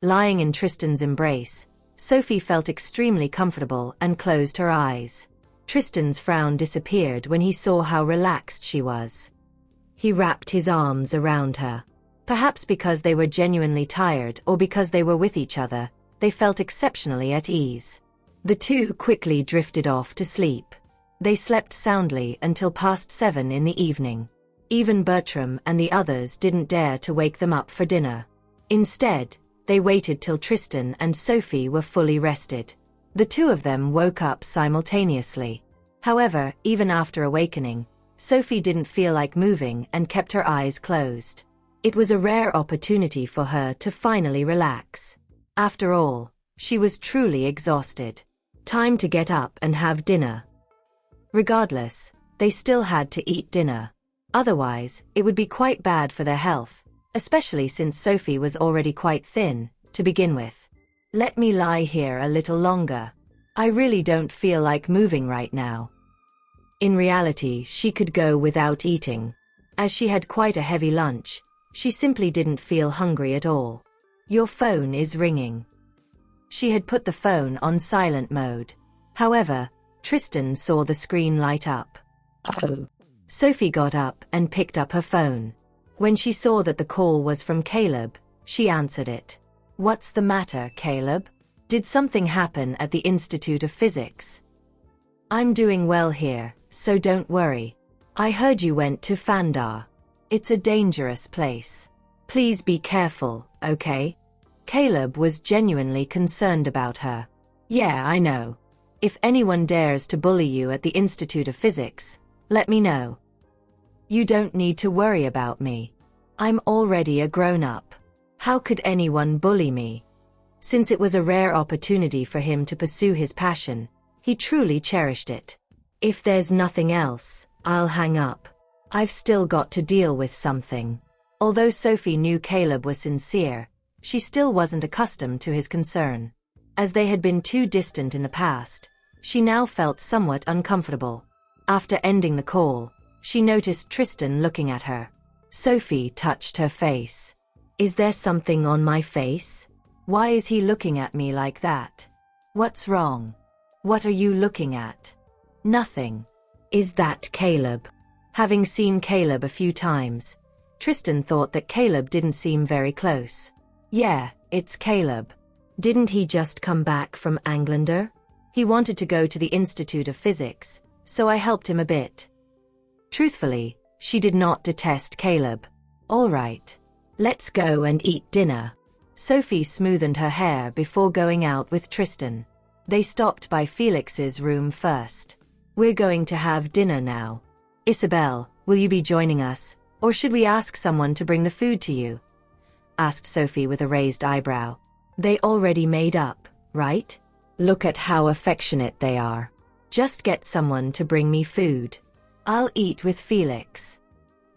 Lying in Tristan's embrace, Sophie felt extremely comfortable and closed her eyes. Tristan's frown disappeared when he saw how relaxed she was. He wrapped his arms around her. Perhaps because they were genuinely tired or because they were with each other, they felt exceptionally at ease. The two quickly drifted off to sleep. They slept soundly until past 7 in the evening. Even Bertram and the others didn't dare to wake them up for dinner. Instead, they waited till Tristan and Sophie were fully rested. The two of them woke up simultaneously. However, even after awakening, Sophie didn't feel like moving and kept her eyes closed. It was a rare opportunity for her to finally relax. After all, she was truly exhausted. Time to get up and have dinner. Regardless, they still had to eat dinner. Otherwise, it would be quite bad for their health, especially since Sophie was already quite thin, to begin with. Let me lie here a little longer. I really don't feel like moving right now. In reality, she could go without eating. As she had quite a heavy lunch, she simply didn't feel hungry at all. Your phone is ringing. She had put the phone on silent mode. However, Tristan saw the screen light up. Oh. Sophie got up and picked up her phone. When she saw that the call was from Caleb, she answered it. What's the matter, Caleb? Did something happen at the Institute of Physics? I'm doing well here, so don't worry. I heard you went to Fandar. It's a dangerous place. Please be careful, okay? Caleb was genuinely concerned about her. Yeah, I know. If anyone dares to bully you at the Institute of Physics, let me know. You don't need to worry about me. I'm already a grown-up. How could anyone bully me? Since it was a rare opportunity for him to pursue his passion, he truly cherished it. If there's nothing else, I'll hang up. I've still got to deal with something. Although Sophie knew Caleb was sincere, she still wasn't accustomed to his concern. As they had been too distant in the past, she now felt somewhat uncomfortable. After ending the call, she noticed Tristan looking at her. Sophie touched her face. Is there something on my face? Why is he looking at me like that? What's wrong? What are you looking at? Nothing. Is that Caleb? Having seen Caleb a few times, Tristan thought that Caleb didn't seem very close. Yeah, it's Caleb. Didn't he just come back from Englander? He wanted to go to the Institute of Physics, so I helped him a bit. Truthfully, she did not detest Caleb. All right. Let's go and eat dinner. Sophie smoothed her hair before going out with Tristan. They stopped by Felix's room first. We're going to have dinner now. Isabel, will you be joining us, or should we ask someone to bring the food to you? Asked Sophie with a raised eyebrow. They already made up, right? Look at how affectionate they are. Just get someone to bring me food. I'll eat with Felix.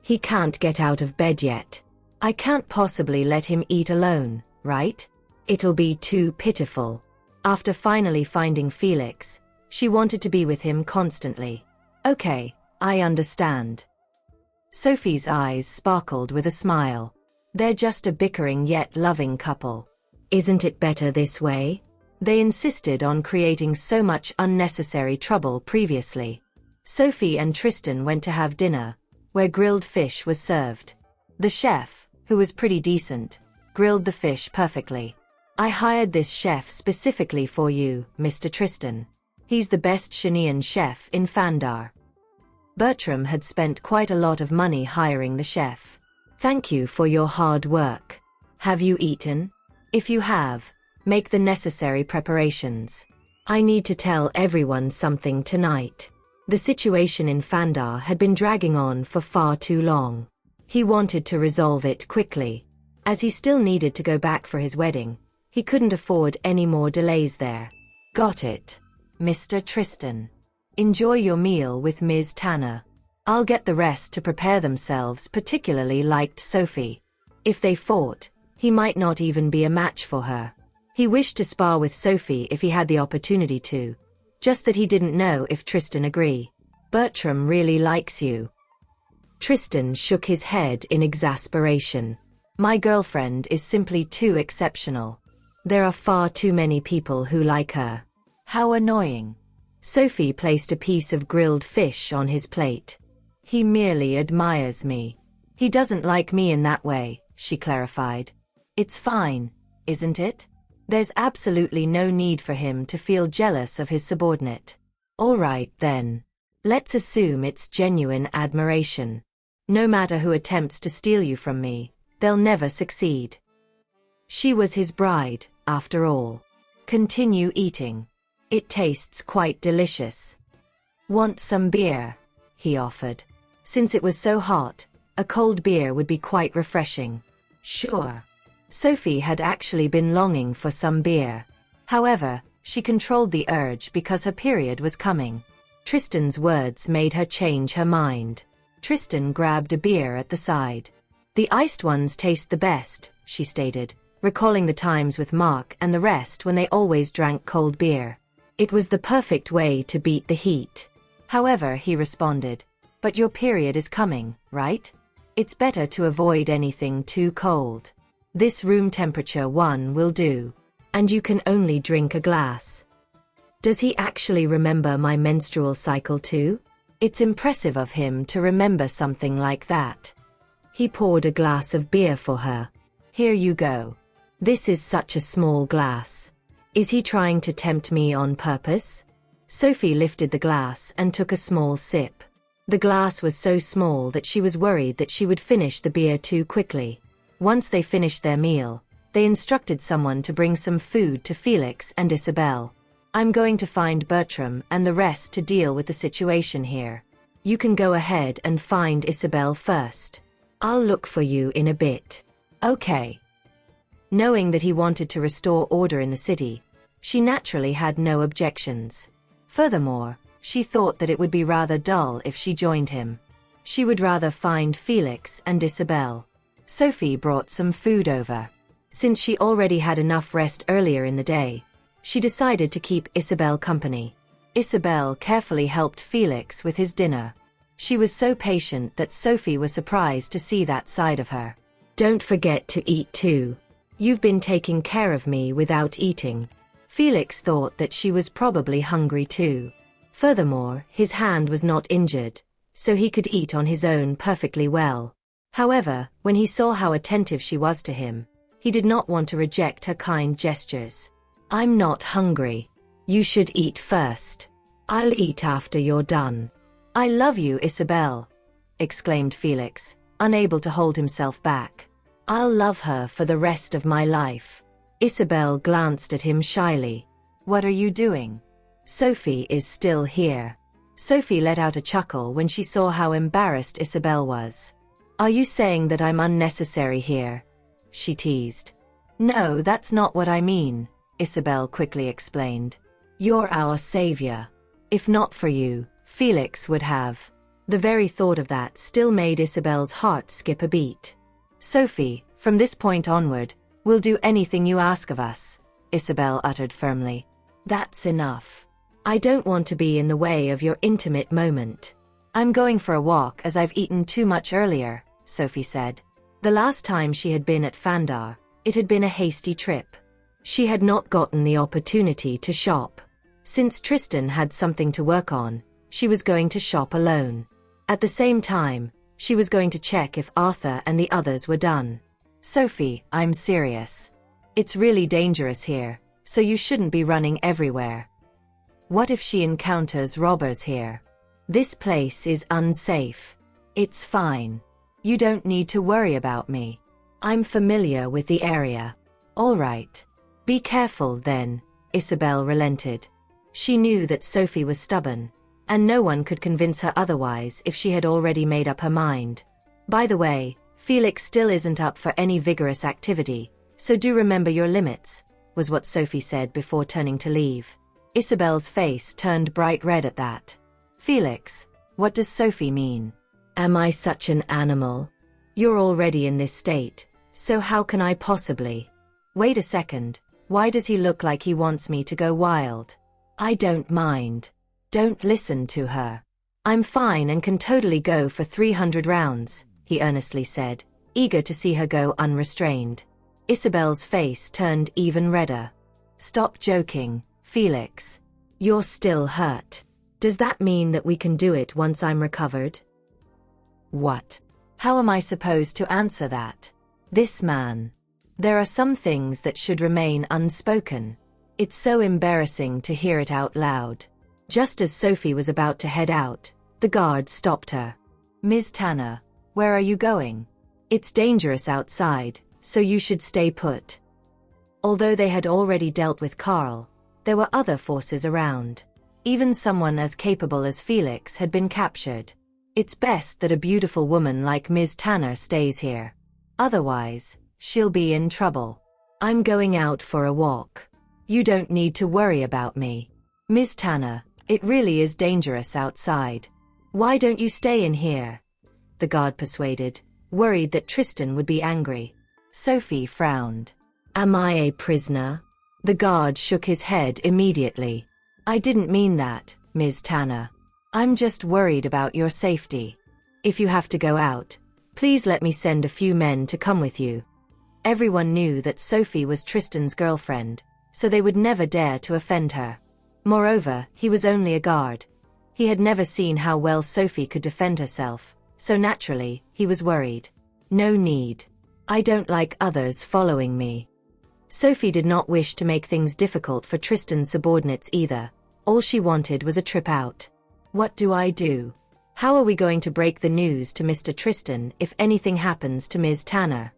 He can't get out of bed yet. I can't possibly let him eat alone, right? It'll be too pitiful. After finally finding Felix, she wanted to be with him constantly. Okay, I understand. Sophie's eyes sparkled with a smile. They're just a bickering yet loving couple. Isn't it better this way? They insisted on creating so much unnecessary trouble previously. Sophie and Tristan went to have dinner, where grilled fish was served. The chef, who was pretty decent, grilled the fish perfectly. I hired this chef specifically for you, Mr. Tristan. He's the best Chilean chef in Fandar. Bertram had spent quite a lot of money hiring the chef. Thank you for your hard work. Have you eaten? If you have, make the necessary preparations. I need to tell everyone something tonight. The situation in Fandar had been dragging on for far too long. He wanted to resolve it quickly. As he still needed to go back for his wedding, he couldn't afford any more delays there. Got it, Mr. Tristan. Enjoy your meal with Ms. Tanner. I'll get the rest to prepare themselves. Particularly liked Sophie. If they fought, he might not even be a match for her. He wished to spar with Sophie if he had the opportunity to, just that he didn't know if Tristan agree. Bertram really likes you. Tristan shook his head in exasperation. My girlfriend is simply too exceptional. There are far too many people who like her. How annoying. Sophie placed a piece of grilled fish on his plate. He merely admires me. He doesn't like me in that way, she clarified. It's fine, isn't it? There's absolutely no need for him to feel jealous of his subordinate. All right, then. Let's assume it's genuine admiration. No matter who attempts to steal you from me, they'll never succeed. She was his bride, after all. Continue eating. It tastes quite delicious. Want some beer? He offered. Since it was so hot, a cold beer would be quite refreshing. Sure. Sophie had actually been longing for some beer. However, she controlled the urge because her period was coming. Tristan's words made her change her mind. Tristan grabbed a beer at the side. The iced ones taste the best, she stated, recalling the times with Mark and the rest when they always drank cold beer. It was the perfect way to beat the heat. However, he responded, but your period is coming, right? It's better to avoid anything too cold. This room temperature one will do. And you can only drink a glass. Does he actually remember my menstrual cycle too? It's impressive of him to remember something like that. He poured a glass of beer for her. Here you go. This is such a small glass. Is he trying to tempt me on purpose? Sophie lifted the glass and took a small sip. The glass was so small that she was worried that she would finish the beer too quickly. Once they finished their meal, they instructed someone to bring some food to Felix and Isabel. I'm going to find Bertram and the rest to deal with the situation here. You can go ahead and find Isabel first. I'll look for you in a bit. Okay. Knowing that he wanted to restore order in the city, she naturally had no objections. Furthermore, she thought that it would be rather dull if she joined him. She would rather find Felix and Isabel. Sophie brought some food over. Since she already had enough rest earlier in the day, she decided to keep Isabel company. Isabel carefully helped Felix with his dinner. She was so patient that Sophie was surprised to see that side of her. Don't forget to eat too. You've been taking care of me without eating. Felix thought that she was probably hungry too. Furthermore, his hand was not injured, so he could eat on his own perfectly well. However, when he saw how attentive she was to him, he did not want to reject her kind gestures. I'm not hungry. You should eat first. I'll eat after you're done. I love you, Isabel, exclaimed Felix, unable to hold himself back. I'll love her for the rest of my life. Isabel glanced at him shyly. What are you doing? Sophie is still here. Sophie let out a chuckle when she saw how embarrassed Isabel was. Are you saying that I'm unnecessary here? She teased. No, that's not what I mean, Isabel quickly explained. You're our savior. If not for you, Felix would have. The very thought of that still made Isabel's heart skip a beat. Sophie, from this point onward, we'll do anything you ask of us, Isabel uttered firmly. That's enough. I don't want to be in the way of your intimate moment. I'm going for a walk as I've eaten too much earlier, Sophie said. The last time she had been at Fandar, it had been a hasty trip. She had not gotten the opportunity to shop. Since Tristan had something to work on, she was going to shop alone. At the same time, she was going to check if Arthur and the others were done. Sophie, I'm serious. It's really dangerous here, so you shouldn't be running everywhere. What if she encounters robbers here? This place is unsafe. It's fine. You don't need to worry about me. I'm familiar with the area. All right. Be careful then, Isabel relented. She knew that Sophie was stubborn, and no one could convince her otherwise if she had already made up her mind. By the way, Felix still isn't up for any vigorous activity, so do remember your limits, was what Sophie said before turning to leave. Isabel's face turned bright red at that. Felix, what does Sophie mean? Am I such an animal? You're already in this state, so how can I possibly? Wait a second, why does he look like he wants me to go wild? I don't mind. Don't listen to her. I'm fine and can totally go for 300 rounds, he earnestly said, eager to see her go unrestrained. Isabel's face turned even redder. Stop joking, Felix. You're still hurt. Does that mean that we can do it once I'm recovered? What? How am I supposed to answer that? This man. There are some things that should remain unspoken. It's so embarrassing to hear it out loud. Just as Sophie was about to head out, the guard stopped her. Ms. Tanner, where are you going? It's dangerous outside, so you should stay put. Although they had already dealt with Carl, there were other forces around. Even someone as capable as Felix had been captured. It's best that a beautiful woman like Ms. Tanner stays here. Otherwise, she'll be in trouble. I'm going out for a walk. You don't need to worry about me. Ms. Tanner, it really is dangerous outside. Why don't you stay in here? The guard persuaded, worried that Tristan would be angry. Sophie frowned. Am I a prisoner? The guard shook his head immediately. I didn't mean that, Ms. Tanner. I'm just worried about your safety. If you have to go out, please let me send a few men to come with you. Everyone knew that Sophie was Tristan's girlfriend, so they would never dare to offend her. Moreover, he was only a guard. He had never seen how well Sophie could defend herself, so naturally, he was worried. No need. I don't like others following me. Sophie did not wish to make things difficult for Tristan's subordinates either. All she wanted was a trip out. What do I do? How are we going to break the news to Mr. Tristan if anything happens to Ms. Tanner?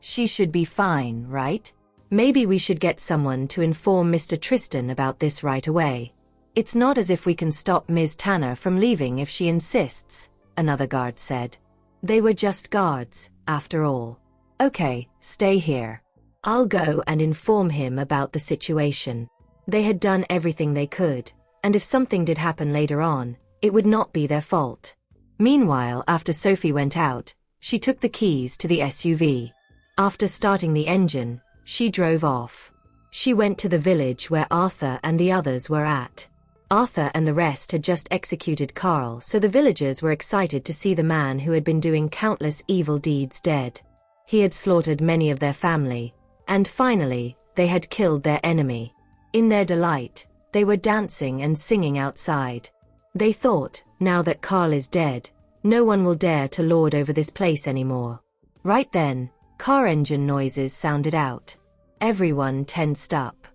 She should be fine, right? Maybe we should get someone to inform Mr. Tristan about this right away. It's not as if we can stop Ms. Tanner from leaving if she insists, another guard said. They were just guards, after all. Okay, stay here. I'll go and inform him about the situation. They had done everything they could, and if something did happen later on, it would not be their fault. Meanwhile, after Sophie went out, she took the keys to the SUV. After starting the engine, she drove off. She went to the village where Arthur and the others were at. Arthur and the rest had just executed Carl, so the villagers were excited to see the man who had been doing countless evil deeds dead. He had slaughtered many of their family, and finally, they had killed their enemy. In their delight, they were dancing and singing outside. They thought, now that Carl is dead, no one will dare to lord over this place anymore. Right then, car engine noises sounded out. Everyone tensed up.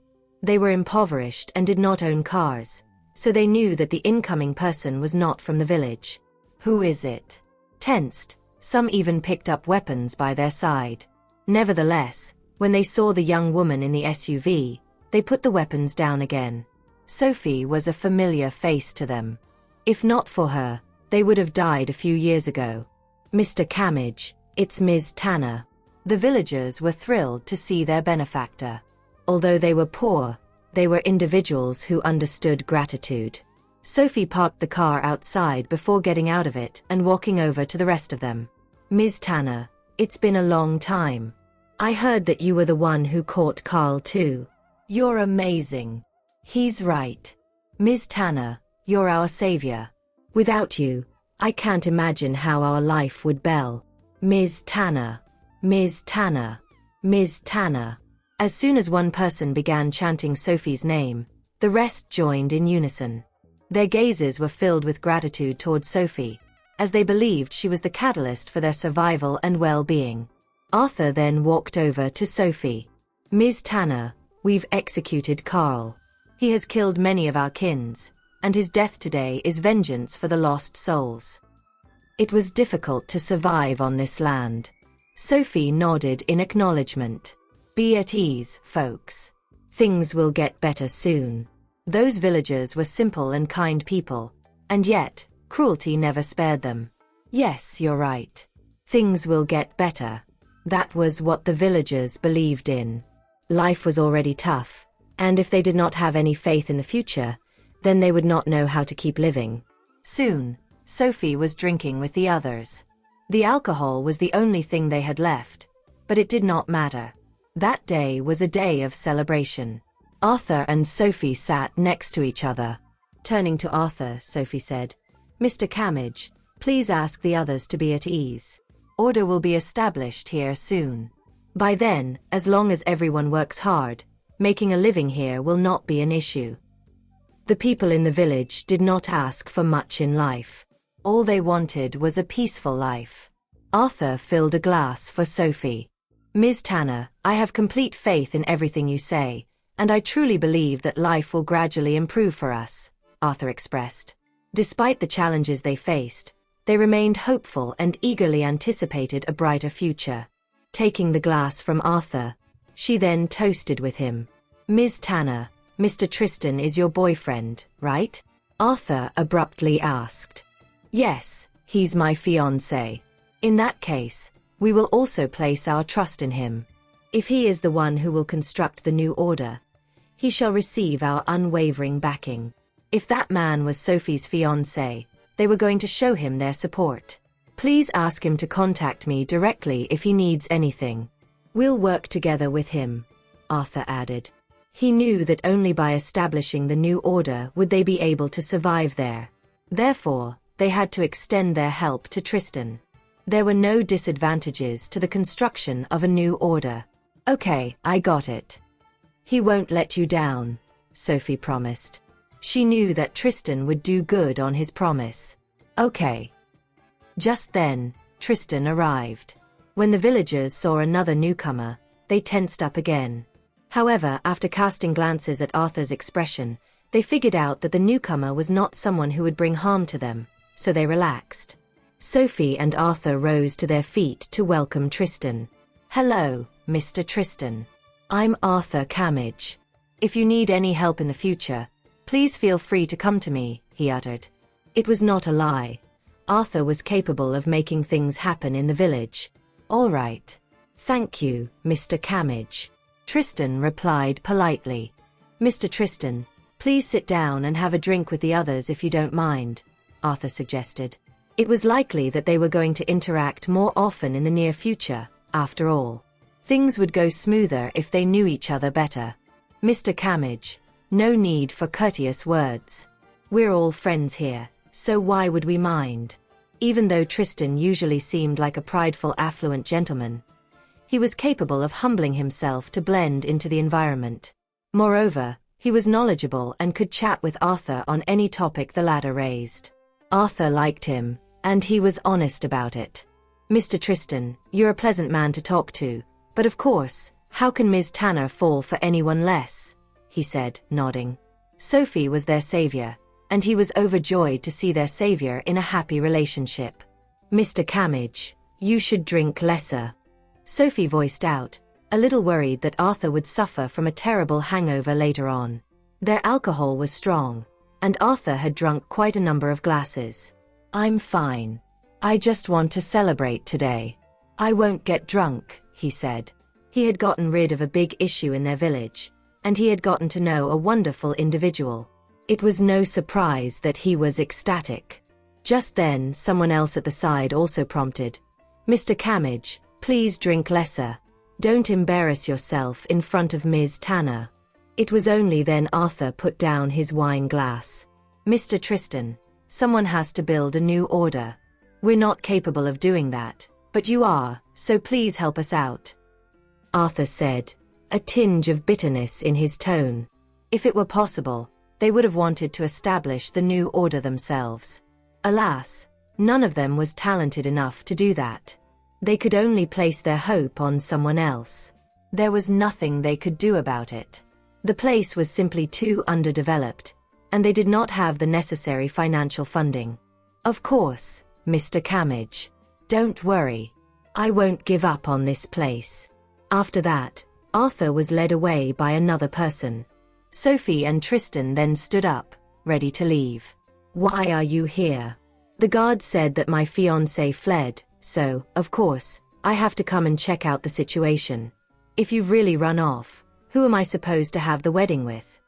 They were impoverished and did not own cars, so they knew that the incoming person was not from the village. Who is it? Tensed, some even picked up weapons by their side. Nevertheless, when they saw the young woman in the SUV, they put the weapons down again. Sophie was a familiar face to them. If not for her, they would have died a few years ago. Mr. Camage, it's Ms. Tanner. The villagers were thrilled to see their benefactor. Although they were poor, they were individuals who understood gratitude. Sophie parked the car outside before getting out of it and walking over to the rest of them. Ms. Tanner, it's been a long time. I heard that you were the one who caught Carl too. You're amazing. He's right. Ms. Tanner, you're our savior. Without you, I can't imagine how our life would be. Ms. Tanner. Ms. Tanner. Ms. Tanner. As soon as one person began chanting Sophie's name, the rest joined in unison. Their gazes were filled with gratitude towards Sophie, as they believed she was the catalyst for their survival and well-being. Arthur then walked over to Sophie. Ms. Tanner, we've executed Carl. He has killed many of our kins, and his death today is vengeance for the lost souls. It was difficult to survive on this land. Sophie nodded in acknowledgement. Be at ease, folks. Things will get better soon. Those villagers were simple and kind people, and yet, cruelty never spared them. Yes, you're right. Things will get better. That was what the villagers believed in. Life was already tough, and if they did not have any faith in the future, then they would not know how to keep living. Soon, Sophie was drinking with the others. The alcohol was the only thing they had left, but it did not matter. That day was a day of celebration. Arthur and Sophie sat next to each other. Turning to Arthur, Sophie said, Mr. Camage, please ask the others to be at ease. Order will be established here soon. By then, as long as everyone works hard, making a living here will not be an issue. The people in the village did not ask for much in life. All they wanted was a peaceful life. Arthur filled a glass for Sophie. Ms. Tanner, I have complete faith in everything you say, and I truly believe that life will gradually improve for us, Arthur expressed. Despite the challenges they faced, they remained hopeful and eagerly anticipated a brighter future. Taking the glass from Arthur, she then toasted with him. Ms. Tanner, Mr. Tristan is your boyfriend, right? Arthur abruptly asked. Yes, he's my fiancé. In that case, we will also place our trust in him. If he is the one who will construct the new order, he shall receive our unwavering backing. If that man was Sophie's fiancé, they were going to show him their support. Please ask him to contact me directly if he needs anything. We'll work together with him, Arthur added. He knew that only by establishing the new order would they be able to survive there. Therefore, they had to extend their help to Tristan. There were no disadvantages to the construction of a new order. Okay, I got it. He won't let you down, Sophie promised. She knew that Tristan would do good on his promise. Okay. Just then, Tristan arrived. When the villagers saw another newcomer, they tensed up again. However, after casting glances at Arthur's expression, they figured out that the newcomer was not someone who would bring harm to them, so they relaxed. Sophie and Arthur rose to their feet to welcome Tristan. Hello, Mr. Tristan. I'm Arthur Camage. If you need any help in the future, please feel free to come to me, he uttered. It was not a lie. Arthur was capable of making things happen in the village. All right. Thank you, Mr. Camage. Tristan replied politely. Mr. Tristan, please sit down and have a drink with the others if you don't mind, Arthur suggested. It was likely that they were going to interact more often in the near future, after all. Things would go smoother if they knew each other better. Mr. Camage, no need for courteous words. We're all friends here, so why would we mind? Even though Tristan usually seemed like a prideful, affluent gentleman, he was capable of humbling himself to blend into the environment. Moreover, he was knowledgeable and could chat with Arthur on any topic the latter raised. Arthur liked him, and he was honest about it. Mr. Tristan, you're a pleasant man to talk to, but of course, how can Ms. Tanner fall for anyone less? He said, nodding. Sophie was their savior, and he was overjoyed to see their savior in a happy relationship. Mr. Camage, you should drink lesser. Sophie voiced out, a little worried that Arthur would suffer from a terrible hangover later on. Their alcohol was strong, and Arthur had drunk quite a number of glasses. I'm fine. I just want to celebrate today. I won't get drunk, he said. He had gotten rid of a big issue in their village, and he had gotten to know a wonderful individual. It was no surprise that he was ecstatic. Just then, someone else at the side also prompted, Mr. Camage, please drink lesser. Don't embarrass yourself in front of Ms. Tanner. It was only then Arthur put down his wine glass. Mr. Tristan, someone has to build a new order. We're not capable of doing that, but you are, so please help us out. Arthur said, a tinge of bitterness in his tone. If it were possible, they would have wanted to establish the new order themselves. Alas, none of them was talented enough to do that. They could only place their hope on someone else. There was nothing they could do about it. The place was simply too underdeveloped, and they did not have the necessary financial funding. Of course, Mr. Camage. Don't worry. I won't give up on this place. After that, Arthur was led away by another person. Sophie and Tristan then stood up, ready to leave. Why are you here? The guard said that my fiancé fled, so, of course, I have to come and check out the situation. If you've really run off, who am I supposed to have the wedding with?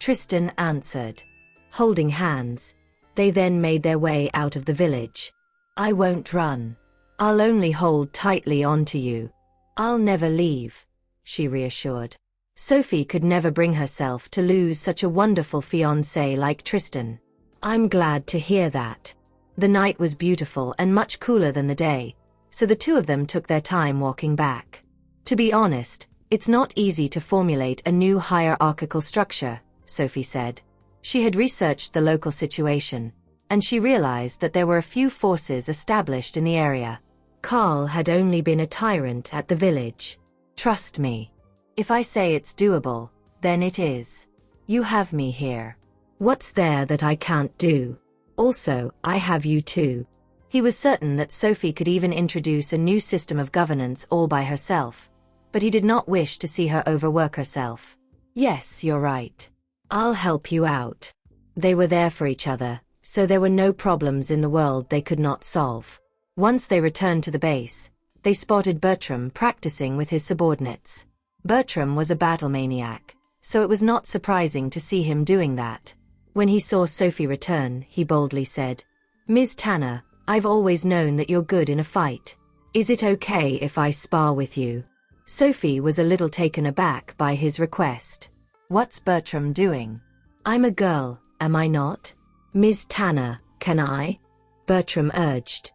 Tristan answered. Holding hands, they then made their way out of the village. I won't run. I'll only hold tightly onto you. I'll never leave, she reassured. Sophie could never bring herself to lose such a wonderful fiancé like Tristan. I'm glad to hear that. The night was beautiful and much cooler than the day, so the two of them took their time walking back. To be honest, it's not easy to formulate a new hierarchical structure, Sophie said. She had researched the local situation, and she realized that there were a few forces established in the area. Carl had only been a tyrant at the village. Trust me. If I say it's doable, then it is. You have me here. What's there that I can't do? Also, I have you too. He was certain that Sophie could even introduce a new system of governance all by herself, but he did not wish to see her overwork herself. Yes, you're right. I'll help you out. They were there for each other, so there were no problems in the world they could not solve. Once they returned to the base, they spotted Bertram practicing with his subordinates. Bertram was a battle maniac, so it was not surprising to see him doing that. When he saw Sophie return, he boldly said, "Ms. Tanner, I've always known that you're good in a fight. Is it okay if I spar with you?" Sophie was a little taken aback by his request. What's Bertram doing? I'm a girl, am I not? Ms. Tanner, can I? Bertram urged,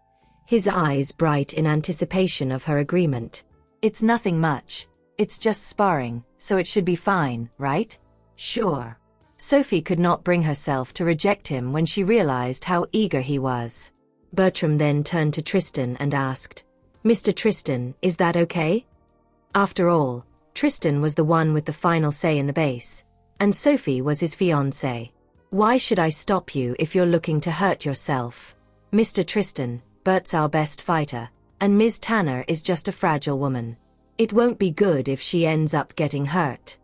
his eyes bright in anticipation of her agreement. It's nothing much. It's just sparring, so it should be fine, right? Sure. Sophie could not bring herself to reject him when she realized how eager he was. Bertram then turned to Tristan and asked, "Mr. Tristan, is that okay?" After all, Tristan was the one with the final say in the base, and Sophie was his fiancée. "Why should I stop you if you're looking to hurt yourself? Mr. Tristan, Bert's our best fighter, and Ms. Tanner is just a fragile woman. It won't be good if she ends up getting hurt."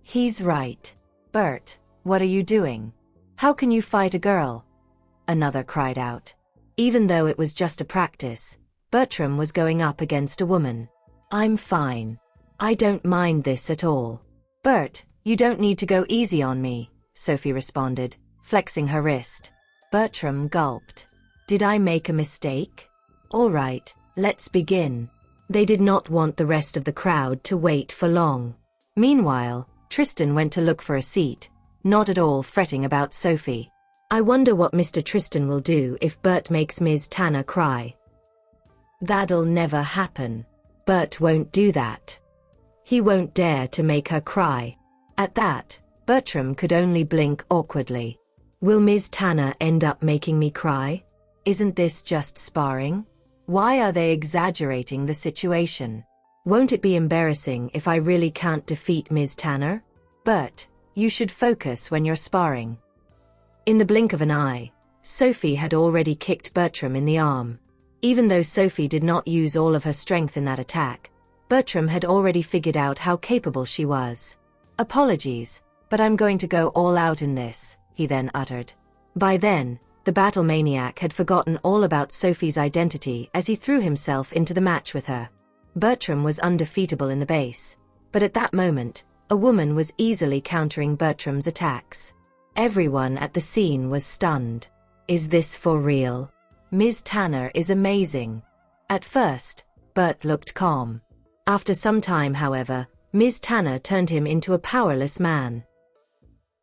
He's right. Bert, what are you doing? How can you fight a girl? Another cried out. Even though it was just a practice, Bertram was going up against a woman. I'm fine. I don't mind this at all. Bert, you don't need to go easy on me, Sophie responded, flexing her wrist. Bertram gulped. Did I make a mistake? All right, let's begin. They did not want the rest of the crowd to wait for long. Meanwhile, Tristan went to look for a seat, not at all fretting about Sophie. I wonder what Mr. Tristan will do if Bert makes Ms. Tanner cry. That'll never happen. Bert won't do that. He won't dare to make her cry. At that, Bertram could only blink awkwardly. Will Ms. Tanner end up making me cry? Isn't this just sparring? Why are they exaggerating the situation? Won't it be embarrassing if I really can't defeat Ms. Tanner? Bert, you should focus when you're sparring. In the blink of an eye, Sophie had already kicked Bertram in the arm. Even though Sophie did not use all of her strength in that attack, Bertram had already figured out how capable she was. Apologies, but I'm going to go all out in this, he then uttered. By then, the battle maniac had forgotten all about Sophie's identity as he threw himself into the match with her. Bertram was undefeatable in the base, but at that moment, a woman was easily countering Bertram's attacks. Everyone at the scene was stunned. Is this for real? Ms. Tanner is amazing. At first, Bert looked calm. After some time, however, Ms. Tanner turned him into a powerless man.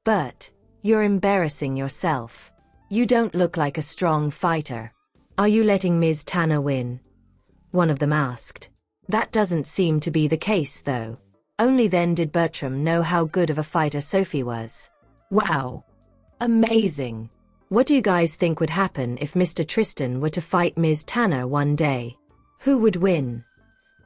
Bert, you're embarrassing yourself. You don't look like a strong fighter. Are you letting Ms. Tanner win? One of them asked. That doesn't seem to be the case, though. Only then did Bertram know how good of a fighter Sophie was. Wow. Amazing. What do you guys think would happen if Mr. Tristan were to fight Ms. Tanner one day? Who would win?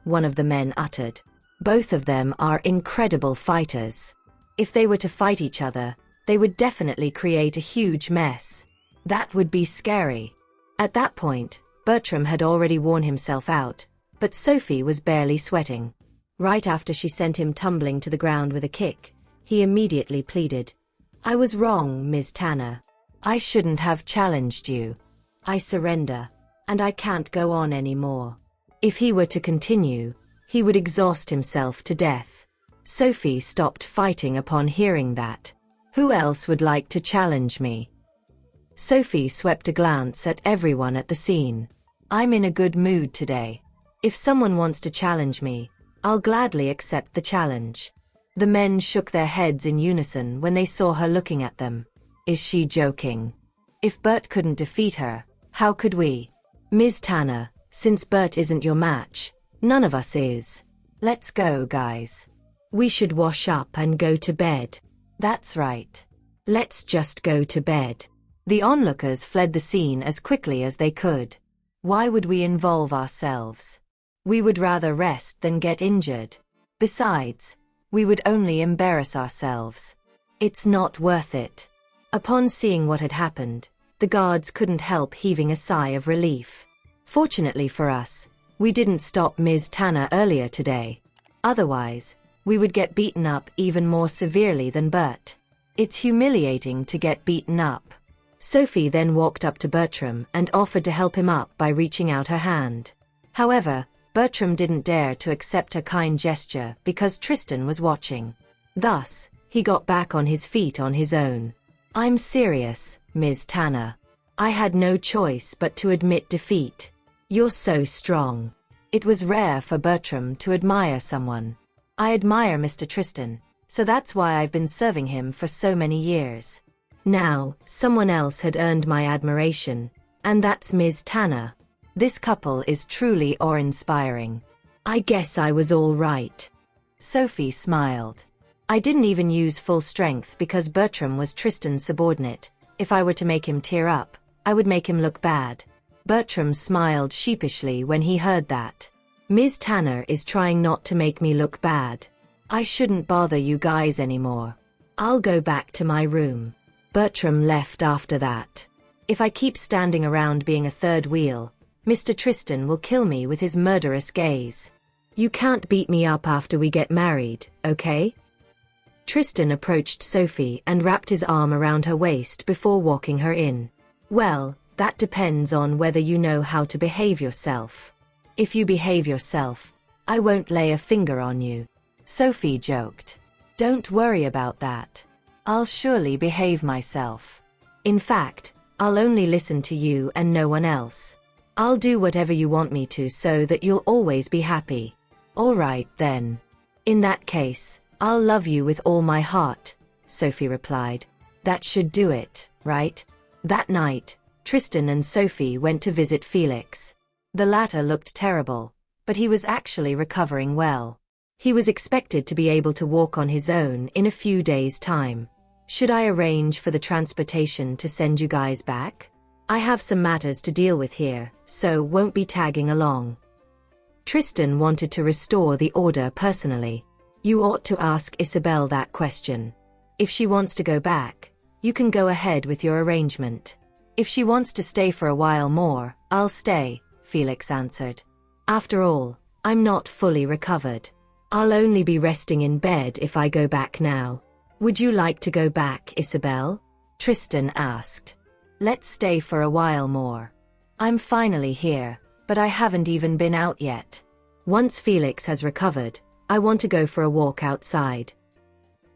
One of the men uttered. Both of them are incredible fighters. If they were to fight each other, they would definitely create a huge mess. That would be scary. At that point, Bertram had already worn himself out, but Sophie was barely sweating. Right after she sent him tumbling to the ground with a kick, he immediately pleaded. I was wrong, Ms. Tanner. I shouldn't have challenged you. I surrender, and I can't go on anymore. If he were to continue, he would exhaust himself to death. Sophie stopped fighting upon hearing that. Who else would like to challenge me? Sophie swept a glance at everyone at the scene. I'm in a good mood today. If someone wants to challenge me, I'll gladly accept the challenge. The men shook their heads in unison when they saw her looking at them. Is she joking? If Bert couldn't defeat her, how could we? Ms. Tanner, since Bert isn't your match, none of us is. Let's go, guys. We should wash up and go to bed. That's right. Let's just go to bed. The onlookers fled the scene as quickly as they could. Why would we involve ourselves? We would rather rest than get injured. Besides, we would only embarrass ourselves. It's not worth it. Upon seeing what had happened, the guards couldn't help heaving a sigh of relief. Fortunately for us, we didn't stop Ms. Tanner earlier today. Otherwise, we would get beaten up even more severely than Bert. It's humiliating to get beaten up. Sophie then walked up to Bertram and offered to help him up by reaching out her hand. However, Bertram didn't dare to accept her kind gesture because Tristan was watching. Thus, he got back on his feet on his own. I'm serious, Ms. Tanner. I had no choice but to admit defeat. You're so strong. It was rare for Bertram to admire someone. I admire Mr. Tristan, so that's why I've been serving him for so many years. Now, someone else had earned my admiration, and that's Ms. Tanner. This couple is truly awe-inspiring. I guess I was all right. Sophie smiled. I didn't even use full strength because Bertram was Tristan's subordinate. If I were to make him tear up, I would make him look bad. Bertram smiled sheepishly when he heard that. Ms. Tanner is trying not to make me look bad. I shouldn't bother you guys anymore. I'll go back to my room. Bertram left after that. If I keep standing around being a third wheel, Mr. Tristan will kill me with his murderous gaze. You can't beat me up after we get married, okay? Tristan approached Sophie and wrapped his arm around her waist before walking her in. Well, that depends on whether you know how to behave yourself. If you behave yourself, I won't lay a finger on you. Sophie joked. Don't worry about that. I'll surely behave myself. In fact, I'll only listen to you and no one else. I'll do whatever you want me to so that you'll always be happy. All right, then. In that case, I'll love you with all my heart, Sophie replied. That should do it, right? That night, Tristan and Sophie went to visit Felix. The latter looked terrible, but he was actually recovering well. He was expected to be able to walk on his own in a few days' time. Should I arrange for the transportation to send you guys back? I have some matters to deal with here, so won't be tagging along. Tristan wanted to restore the order personally. You ought to ask Isabel that question. If she wants to go back, you can go ahead with your arrangement. If she wants to stay for a while more, I'll stay, Felix answered. After all, I'm not fully recovered. I'll only be resting in bed if I go back now. Would you like to go back, Isabel? Tristan asked. Let's stay for a while more. I'm finally here, but I haven't even been out yet. Once Felix has recovered, I want to go for a walk outside.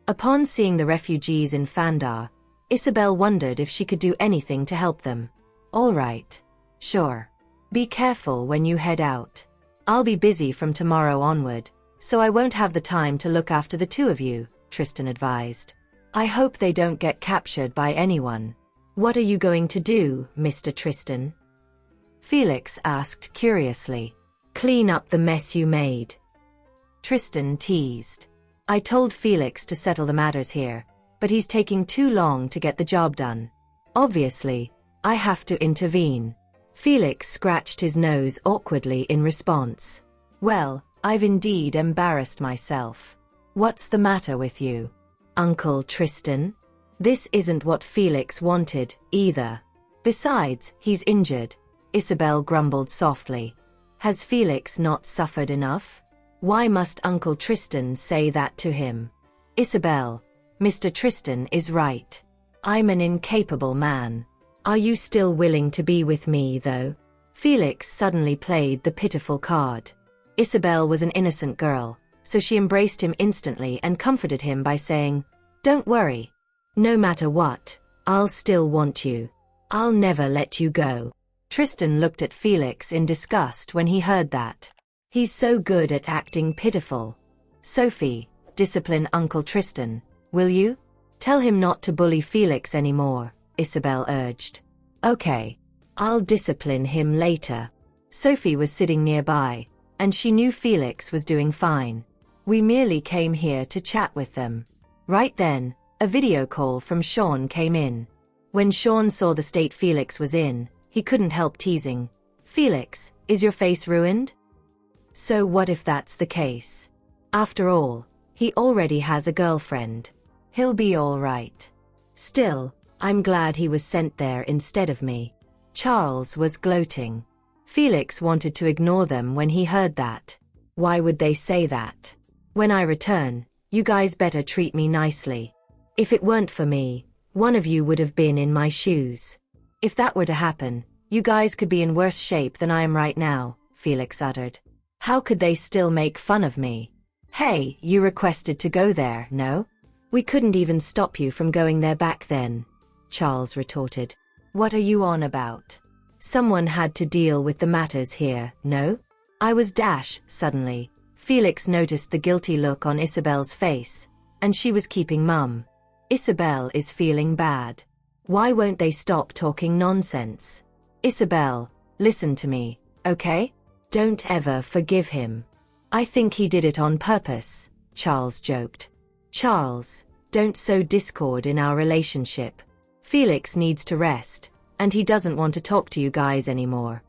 Upon seeing the refugees in Fandar, Isabel wondered if she could do anything to help them. All right. Sure. Be careful when you head out. I'll be busy from tomorrow onward, so I won't have the time to look after the two of you, Tristan advised. I hope they don't get captured by anyone. What are you going to do, Mr. Tristan? Felix asked curiously. Clean up the mess you made. Tristan teased. I told Felix to settle the matters here, but he's taking too long to get the job done. Obviously, I have to intervene. Felix scratched his nose awkwardly in response. Well, I've indeed embarrassed myself. What's the matter with you, Uncle Tristan? This isn't what Felix wanted, either. Besides, he's injured, Isabel grumbled softly. Has Felix not suffered enough? Why must Uncle Tristan say that to him? Isabel, Mr. Tristan is right. I'm an incapable man. Are you still willing to be with me, though? Felix suddenly played the pitiful card. Isabel was an innocent girl, so she embraced him instantly and comforted him by saying, Don't worry. No matter what, I'll still want you. I'll never let you go. Tristan looked at Felix in disgust when he heard that. He's so good at acting pitiful. Sophie, discipline Uncle Tristan, will you? Tell him not to bully Felix anymore, Isabel urged. Okay. I'll discipline him later. Sophie was sitting nearby, and she knew Felix was doing fine. We merely came here to chat with them. Right then, a video call from Sean came in. When Sean saw the state Felix was in, he couldn't help teasing. "Felix, is your face ruined?" So what if that's the case? After all, he already has a girlfriend. He'll be all right. Still, I'm glad he was sent there instead of me. Charles was gloating. Felix wanted to ignore them when he heard that. Why would they say that? When I return, you guys better treat me nicely. If it weren't for me, one of you would have been in my shoes. If that were to happen, you guys could be in worse shape than I am right now, Felix uttered. How could they still make fun of me? Hey, you requested to go there, no? We couldn't even stop you from going there back then, Charles retorted. What are you on about? Someone had to deal with the matters here, no? I was suddenly. Felix noticed the guilty look on Isabel's face, and she was keeping mum. Isabel is feeling bad. Why won't they stop talking nonsense? Isabel, listen to me, okay? Don't ever forgive him. I think he did it on purpose, Charles joked. Charles, don't sow discord in our relationship. Felix needs to rest, and he doesn't want to talk to you guys anymore.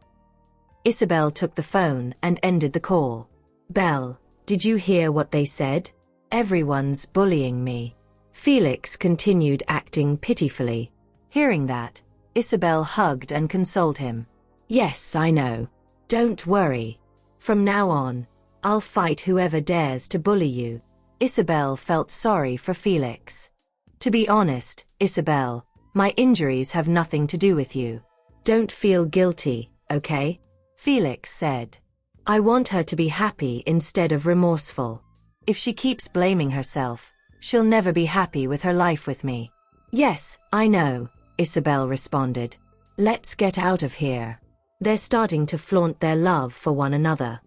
Isabel took the phone and ended the call. Belle, did you hear what they said? Everyone's bullying me. Felix continued acting pitifully. Hearing that, Isabel hugged and consoled him. Yes, I know. Don't worry. From now on, I'll fight whoever dares to bully you. Isabel felt sorry for Felix. To be honest, Isabel, my injuries have nothing to do with you. Don't feel guilty, okay? Felix said. I want her to be happy instead of remorseful. If she keeps blaming herself, she'll never be happy with her life with me. Yes, I know, Isabel responded. Let's get out of here. They're starting to flaunt their love for one another.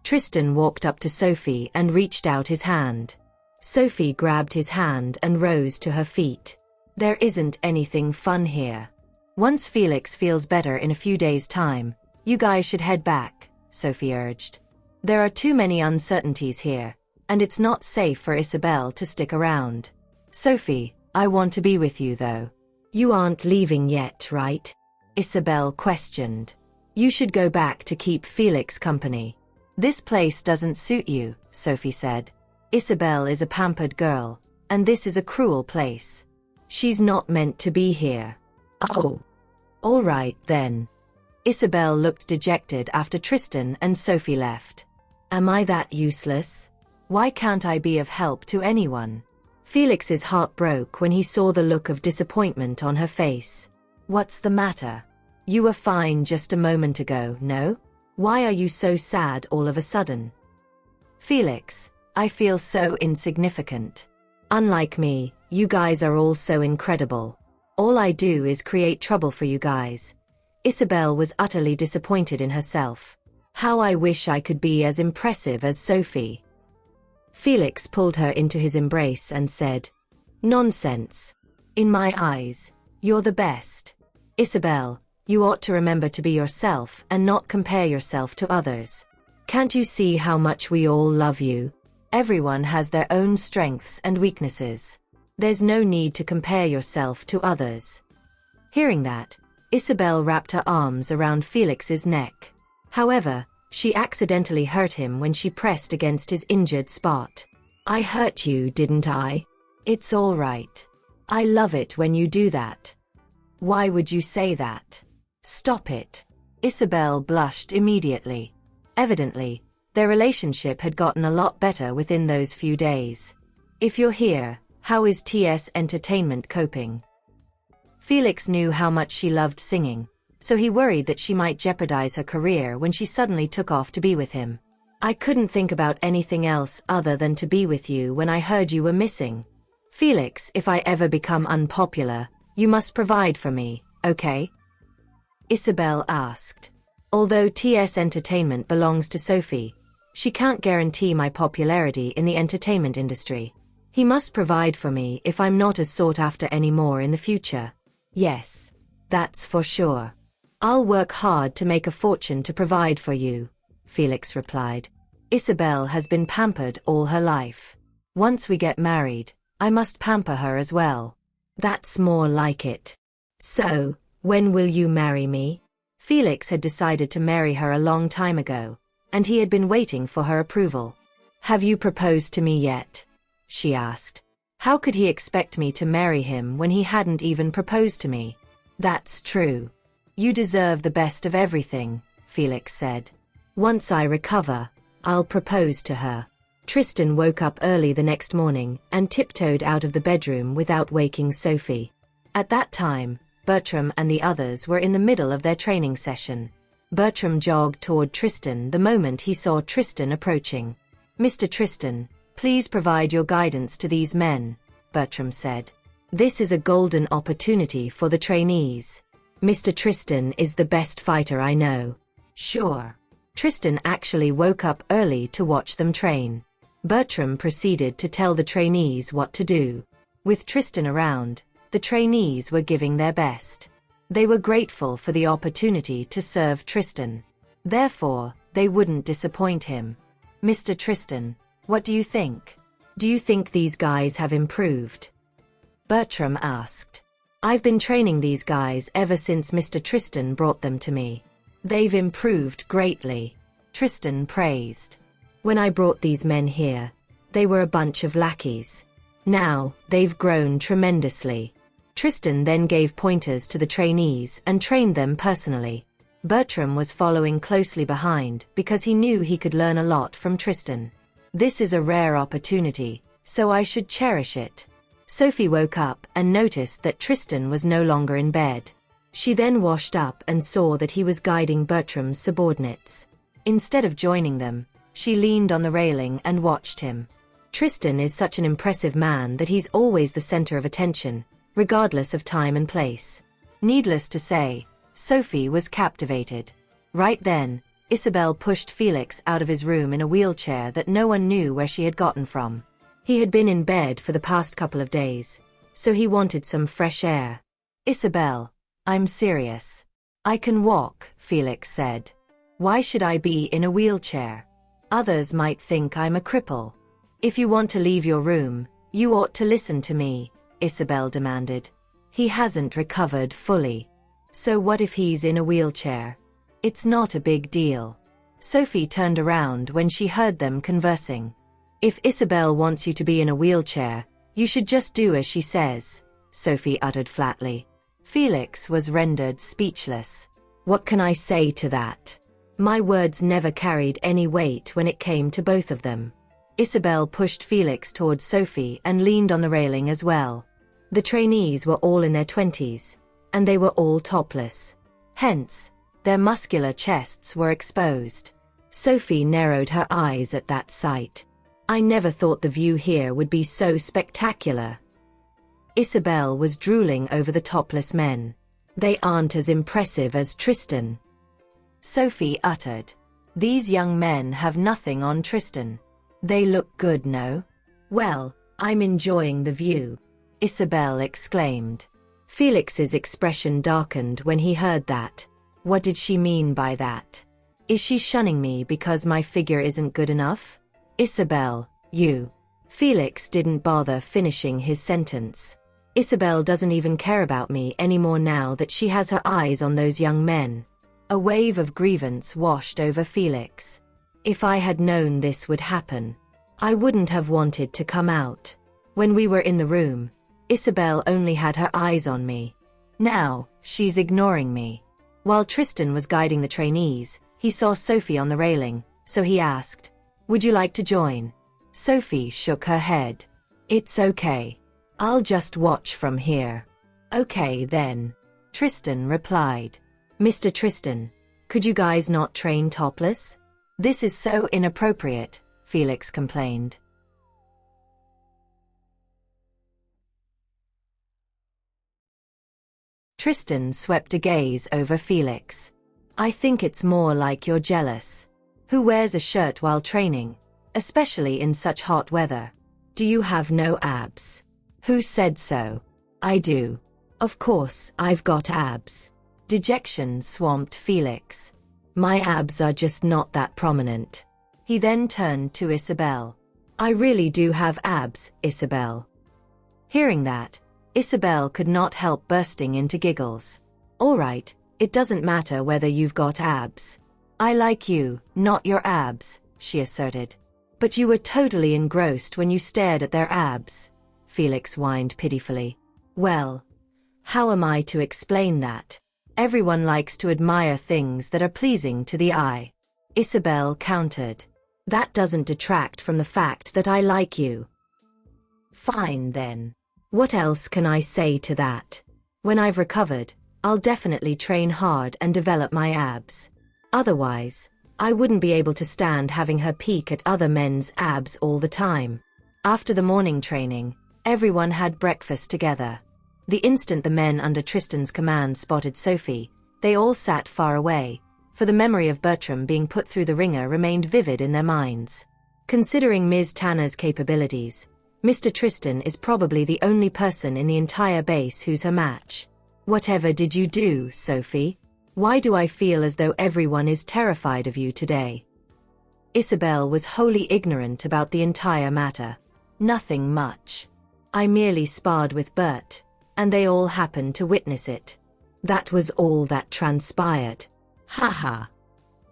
Tristan walked up to Sophie and reached out his hand. Sophie grabbed his hand and rose to her feet. There isn't anything fun here. Once Felix feels better in a few days' time, you guys should head back, Sophie urged. There are too many uncertainties here, and it's not safe for Isabel to stick around. Sophie, I want to be with you though. You aren't leaving yet, right? Isabel questioned. You should go back to keep Felix company. This place doesn't suit you, Sophie said. Isabel is a pampered girl, and this is a cruel place. She's not meant to be here. Oh. All right, then. Isabel looked dejected after Tristan and Sophie left. Am I that useless? Why can't I be of help to anyone? Felix's heart broke when he saw the look of disappointment on her face. What's the matter? You were fine just a moment ago, no? Why are you so sad all of a sudden? Felix, I feel so insignificant. Unlike me, you guys are all so incredible. All I do is create trouble for you guys. Isabel was utterly disappointed in herself. How I wish I could be as impressive as Sophie. Felix pulled her into his embrace and said, Nonsense. In my eyes, you're the best. Isabel, you ought to remember to be yourself and not compare yourself to others. Can't you see how much we all love you? Everyone has their own strengths and weaknesses. There's no need to compare yourself to others. Hearing that, Isabel wrapped her arms around Felix's neck. However, she accidentally hurt him when she pressed against his injured spot. I hurt you, didn't I? It's all right. I love it when you do that. Why would you say that? Stop it. Isabel blushed immediately. Evidently, their relationship had gotten a lot better within those few days. If you're here, how is TS Entertainment coping? Felix knew how much she loved singing, so he worried that she might jeopardize her career when she suddenly took off to be with him. I couldn't think about anything else other than to be with you when I heard you were missing. Felix, if I ever become unpopular, you must provide for me, okay? Isabel asked. Although TS Entertainment belongs to Sophie, she can't guarantee my popularity in the entertainment industry. He must provide for me if I'm not as sought after anymore in the future. Yes, that's for sure. I'll work hard to make a fortune to provide for you. Felix replied. Isabel has been pampered all her life. Once we get married, I must pamper her as well. That's more like it. So, when will you marry me? Felix had decided to marry her a long time ago, and he had been waiting for her approval. Have you proposed to me yet? She asked. How could he expect me to marry him when he hadn't even proposed to me? That's true. You deserve the best of everything, Felix said. Once I recover, I'll propose to her. Tristan woke up early the next morning and tiptoed out of the bedroom without waking Sophie. At that time, Bertram and the others were in the middle of their training session. Bertram jogged toward Tristan the moment he saw Tristan approaching. Mr. Tristan, please provide your guidance to these men, Bertram said. This is a golden opportunity for the trainees. Mr. Tristan is the best fighter I know. Sure. Tristan actually woke up early to watch them train. Bertram proceeded to tell the trainees what to do. With Tristan around, the trainees were giving their best. They were grateful for the opportunity to serve Tristan. Therefore, they wouldn't disappoint him. Mr. Tristan, what do you think? Do you think these guys have improved? Bertram asked. I've been training these guys ever since Mr. Tristan brought them to me. They've improved greatly, Tristan praised. When I brought these men here, they were a bunch of lackeys. Now, they've grown tremendously. Tristan then gave pointers to the trainees and trained them personally. Bertram was following closely behind because he knew he could learn a lot from Tristan. This is a rare opportunity, so I should cherish it. Sophie woke up and noticed that Tristan was no longer in bed. She then washed up and saw that he was guiding Bertram's subordinates. Instead of joining them, she leaned on the railing and watched him. Tristan is such an impressive man that he's always the center of attention, regardless of time and place. Needless to say, Sophie was captivated. Right then, Isabel pushed Felix out of his room in a wheelchair that no one knew where she had gotten from. He had been in bed for the past couple of days, so he wanted some fresh air. Isabel, I'm serious. I can walk, Felix said. Why should I be in a wheelchair? Others might think I'm a cripple. If you want to leave your room, you ought to listen to me, Isabel demanded. He hasn't recovered fully. So what if he's in a wheelchair? It's not a big deal. Sophie turned around when she heard them conversing. If Isabel wants you to be in a wheelchair, you should just do as she says, Sophie uttered flatly. Felix was rendered speechless. What can I say to that? My words never carried any weight when it came to both of them. Isabel pushed Felix toward Sophie and leaned on the railing as well. The trainees were all in their 20s, and they were all topless. Hence, their muscular chests were exposed. Sophie narrowed her eyes at that sight. I never thought the view here would be so spectacular. Isabel was drooling over the topless men. They aren't as impressive as Tristan. Sophie uttered. These young men have nothing on Tristan. They look good, no? Well, I'm enjoying the view, Isabel exclaimed. Felix's expression darkened when he heard that. What did she mean by that? Is she shunning me because my figure isn't good enough? Isabel, you. Felix didn't bother finishing his sentence. Isabel doesn't even care about me anymore now that she has her eyes on those young men. A wave of grievance washed over Felix. If I had known this would happen, I wouldn't have wanted to come out. When we were in the room, Isabel only had her eyes on me. Now, she's ignoring me. While Tristan was guiding the trainees, he saw Sophie on the railing, so he asked, "Would you like to join?" Sophie shook her head. "It's okay. I'll just watch from here." "Okay then," Tristan replied. "Mr. Tristan, could you guys not train topless? This is so inappropriate," Felix complained. Tristan swept a gaze over Felix. "I think it's more like you're jealous. Who wears a shirt while training, especially in such hot weather? Do you have no abs?" "Who said so? I do. Of course, I've got abs." Dejection swamped Felix. My abs are just not that prominent. He then turned to Isabel. I really do have abs, Isabel. Hearing that, Isabel could not help bursting into giggles. All right, it doesn't matter whether you've got abs. I like you, not your abs, she asserted. But you were totally engrossed when you stared at their abs, Felix whined pitifully. Well, how am I to explain that? Everyone likes to admire things that are pleasing to the eye. Isabel countered. That doesn't detract from the fact that I like you. Fine then. What else can I say to that? When I've recovered, I'll definitely train hard and develop my abs. Otherwise, I wouldn't be able to stand having her peek at other men's abs all the time. After the morning training, everyone had breakfast together. The instant the men under Tristan's command spotted Sophie, they all sat far away, for the memory of Bertram being put through the ringer remained vivid in their minds. Considering Ms. Tanner's capabilities, Mr. Tristan is probably the only person in the entire base who's her match. Whatever did you do, Sophie? Why do I feel as though everyone is terrified of you today? Isabel was wholly ignorant about the entire matter. Nothing much. I merely sparred with Bert, and they all happened to witness it. That was all that transpired. Ha ha.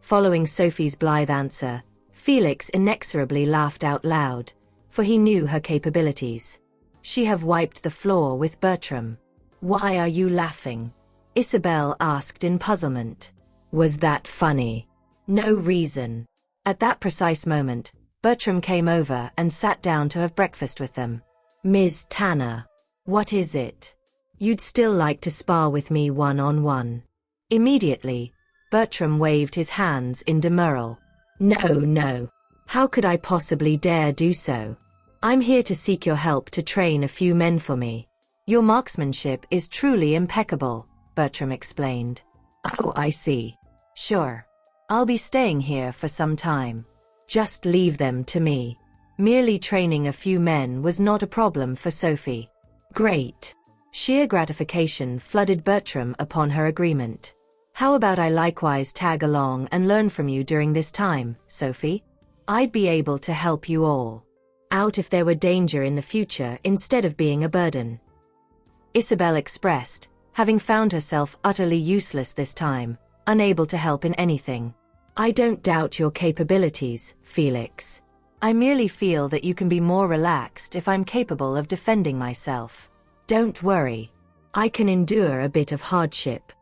Following Sophie's blithe answer, Felix inexorably laughed out loud, for he knew her capabilities. She have wiped the floor with Bertram. Why are you laughing? Isabel asked in puzzlement. Was that funny? No reason. At that precise moment, Bertram came over and sat down to have breakfast with them. Ms. Tanner. What is it? You'd still like to spar with me one-on-one? Immediately, Bertram waved his hands in demurral. No. How could I possibly dare do so? I'm here to seek your help to train a few men for me. Your marksmanship is truly impeccable, Bertram explained. Oh, I see. Sure. I'll be staying here for some time. Just leave them to me. Merely training a few men was not a problem for Sophie. Great. Sheer gratification flooded Bertram upon her agreement. How about I likewise tag along and learn from you during this time, Sophie? I'd be able to help you all out if there were danger in the future instead of being a burden. Isabel expressed, having found herself utterly useless this time, unable to help in anything. I don't doubt your capabilities, Felix. I merely feel that you can be more relaxed if I'm capable of defending myself. Don't worry. I can endure a bit of hardship.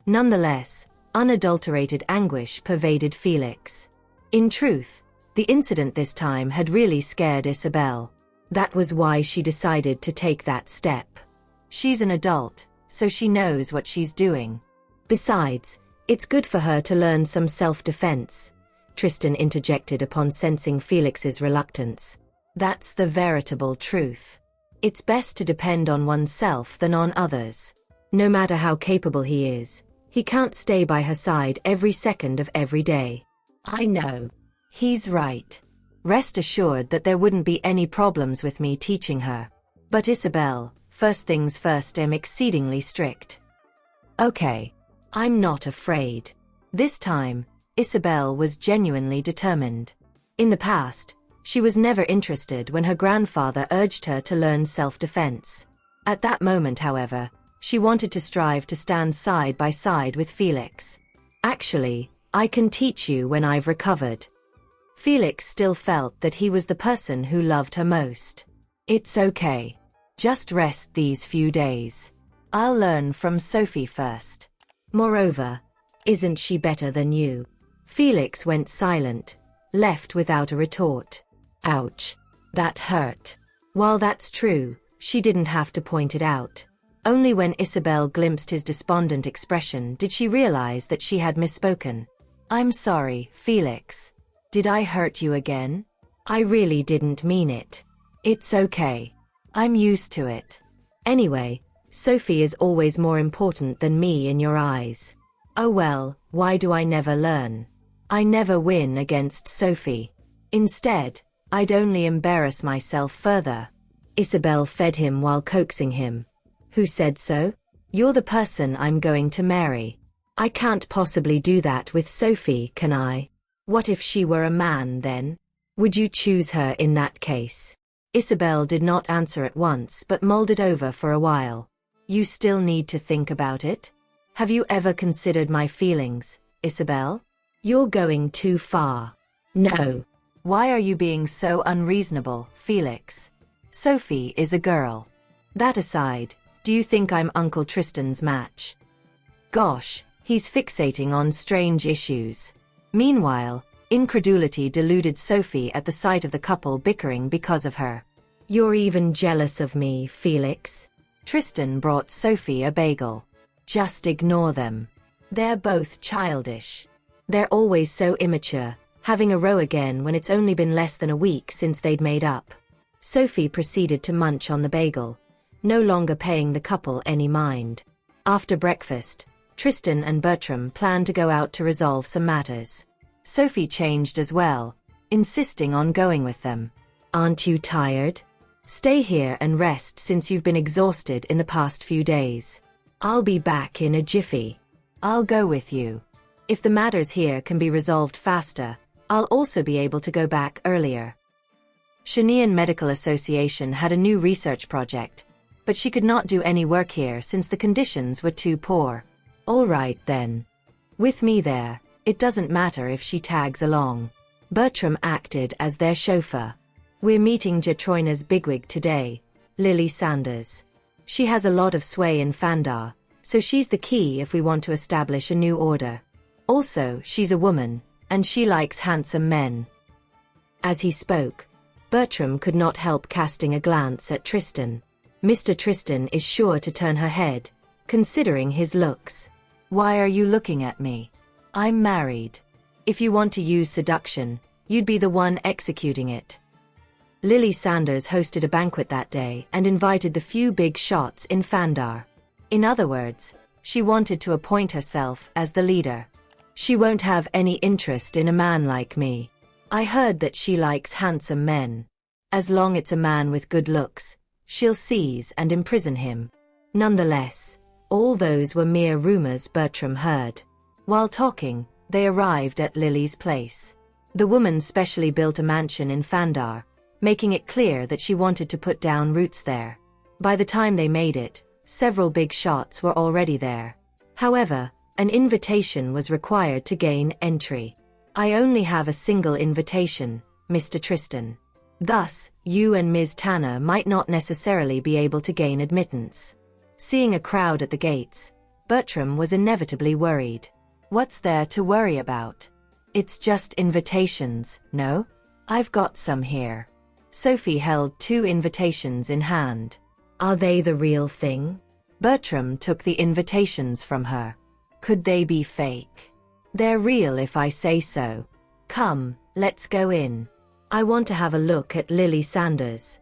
Nonetheless, unadulterated anguish pervaded Felix. In truth, the incident this time had really scared Isabel. That was why she decided to take that step. She's an adult, so she knows what she's doing. Besides, it's good for her to learn some self-defense, Tristan interjected upon sensing Felix's reluctance. That's the veritable truth. It's best to depend on oneself than on others. No matter how capable he is, he can't stay by her side every second of every day. I know. He's right. Rest assured that there wouldn't be any problems with me teaching her. But Isabel, first things first, I'm exceedingly strict. Okay. I'm not afraid. This time, Isabel was genuinely determined. In the past, she was never interested when her grandfather urged her to learn self-defense. At that moment, however, she wanted to strive to stand side by side with Felix. Actually, I can teach you when I've recovered. Felix still felt that he was the person who loved her most. It's okay. Just rest these few days. I'll learn from Sophie first. Moreover, isn't she better than you? Felix went silent, left without a retort. Ouch. That hurt. While that's true, she didn't have to point it out. Only when Isabel glimpsed his despondent expression did she realize that she had misspoken. I'm sorry, Felix. Did I hurt you again? I really didn't mean it. It's okay. I'm used to it. Anyway, Sophie is always more important than me in your eyes. Oh well, why do I never learn? I never win against Sophie. Instead, I'd only embarrass myself further. Isabel fed him while coaxing him. Who said so? You're the person I'm going to marry. I can't possibly do that with Sophie, can I? What if she were a man then? Would you choose her in that case? Isabel did not answer at once but mulled it over for a while. You still need to think about it? Have you ever considered my feelings, Isabel? You're going too far. No. Why are you being so unreasonable, Felix? Sophie is a girl. That aside, do you think I'm Uncle Tristan's match? Gosh, he's fixating on strange issues. Meanwhile, incredulity deluded Sophie at the sight of the couple bickering because of her. You're even jealous of me, Felix. Tristan brought Sophie a bagel. Just ignore them. They're both childish. They're always so immature, having a row again when it's only been less than a week since they'd made up. Sophie proceeded to munch on the bagel, no longer paying the couple any mind. After breakfast, Tristan and Bertram planned to go out to resolve some matters. Sophie changed as well, insisting on going with them. Aren't you tired? Stay here and rest since you've been exhausted in the past few days. I'll be back in a jiffy. I'll go with you. If the matters here can be resolved faster, I'll also be able to go back earlier. Chenian Medical Association had a new research project, but she could not do any work here since the conditions were too poor. All right then. With me there, it doesn't matter if she tags along. Bertram acted as their chauffeur. We're meeting Jetroina's bigwig today, Lily Sanders. She has a lot of sway in Fandar, so she's the key if we want to establish a new order. Also, she's a woman, and she likes handsome men. As he spoke, Bertram could not help casting a glance at Tristan. Mr. Tristan is sure to turn her head, considering his looks. Why are you looking at me? I'm married. If you want to use seduction, you'd be the one executing it. Lily Sanders hosted a banquet that day and invited the few big shots in Fandar. In other words, she wanted to appoint herself as the leader. She won't have any interest in a man like me. I heard that she likes handsome men. As long as it's a man with good looks, she'll seize and imprison him. Nonetheless, all those were mere rumors Bertram heard. While talking, they arrived at Lily's place. The woman specially built a mansion in Fandar, making it clear that she wanted to put down roots there. By the time they made it, several big shots were already there. However, an invitation was required to gain entry. I only have a single invitation, Mr. Tristan. Thus, you and Ms. Tanner might not necessarily be able to gain admittance. Seeing a crowd at the gates, Bertram was inevitably worried. What's there to worry about? It's just invitations, no? I've got some here. Sophie held 2 invitations in hand. Are they the real thing? Bertram took the invitations from her. Could they be fake? They're real if I say so. Come, let's go in. I want to have a look at Lily Sanders.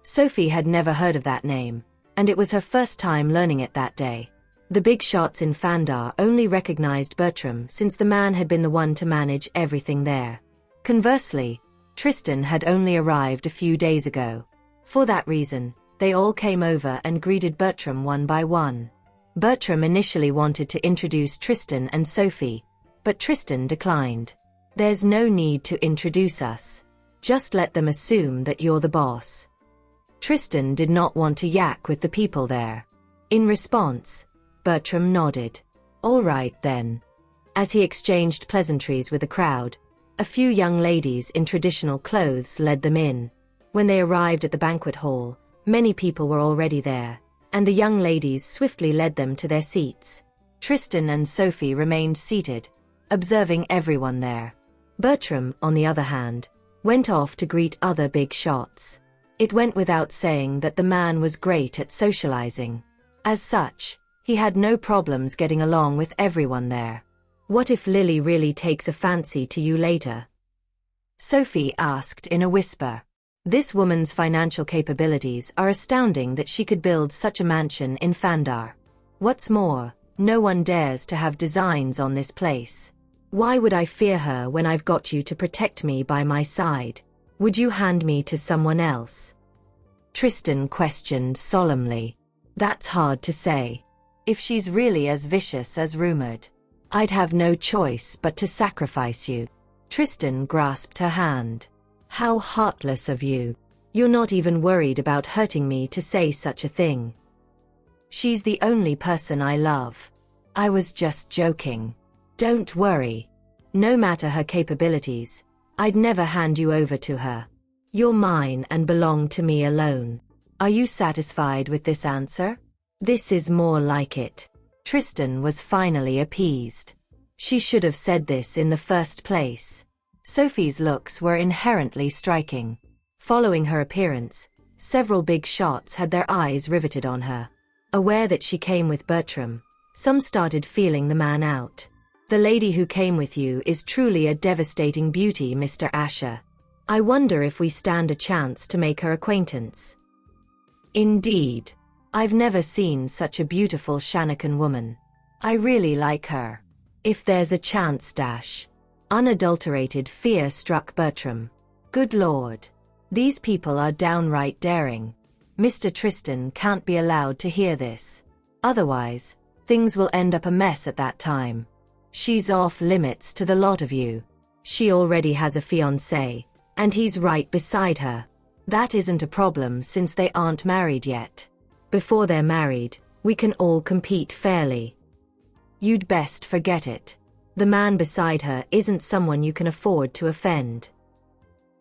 Sophie had never heard of that name, and it was her first time learning it that day. The big shots in Fandar only recognized Bertram since the man had been the one to manage everything there. Conversely, Tristan had only arrived a few days ago. For that reason, they all came over and greeted Bertram one by one. Bertram initially wanted to introduce Tristan and Sophie, but Tristan declined. There's no need to introduce us. Just let them assume that you're the boss. Tristan did not want to yak with the people there. In response, Bertram nodded. All right then. As he exchanged pleasantries with the crowd, a few young ladies in traditional clothes led them in. When they arrived at the banquet hall, many people were already there, and the young ladies swiftly led them to their seats. Tristan and Sophie remained seated, observing everyone there. Bertram, on the other hand, went off to greet other big shots. It went without saying that the man was great at socializing. As such, he had no problems getting along with everyone there. What if Lily really takes a fancy to you later? Sophie asked in a whisper. This woman's financial capabilities are astounding that she could build such a mansion in Fandar. What's more, no one dares to have designs on this place. Why would I fear her when I've got you to protect me by my side? Would you hand me to someone else? Tristan questioned solemnly. That's hard to say. If she's really as vicious as rumored, I'd have no choice but to sacrifice you. Tristan grasped her hand. How heartless of you. You're not even worried about hurting me to say such a thing. She's the only person I love. I was just joking. Don't worry. No matter her capabilities, I'd never hand you over to her. You're mine and belong to me alone. Are you satisfied with this answer? This is more like it. Tristan was finally appeased. She should have said this in the first place. Sophie's looks were inherently striking. Following her appearance, several big shots had their eyes riveted on her. Aware that she came with Bertram, some started feeling the man out. The lady who came with you is truly a devastating beauty, Mr. Asher. I wonder if we stand a chance to make her acquaintance. Indeed. I've never seen such a beautiful Shanakan woman. I really like her. If there's a chance dash. Unadulterated fear struck Bertram. Good Lord. These people are downright daring. Mr. Tristan can't be allowed to hear this. Otherwise, things will end up a mess at that time. She's off limits to the lot of you. She already has a fiancé, and he's right beside her. That isn't a problem since they aren't married yet. Before they're married, we can all compete fairly. You'd best forget it. The man beside her isn't someone you can afford to offend.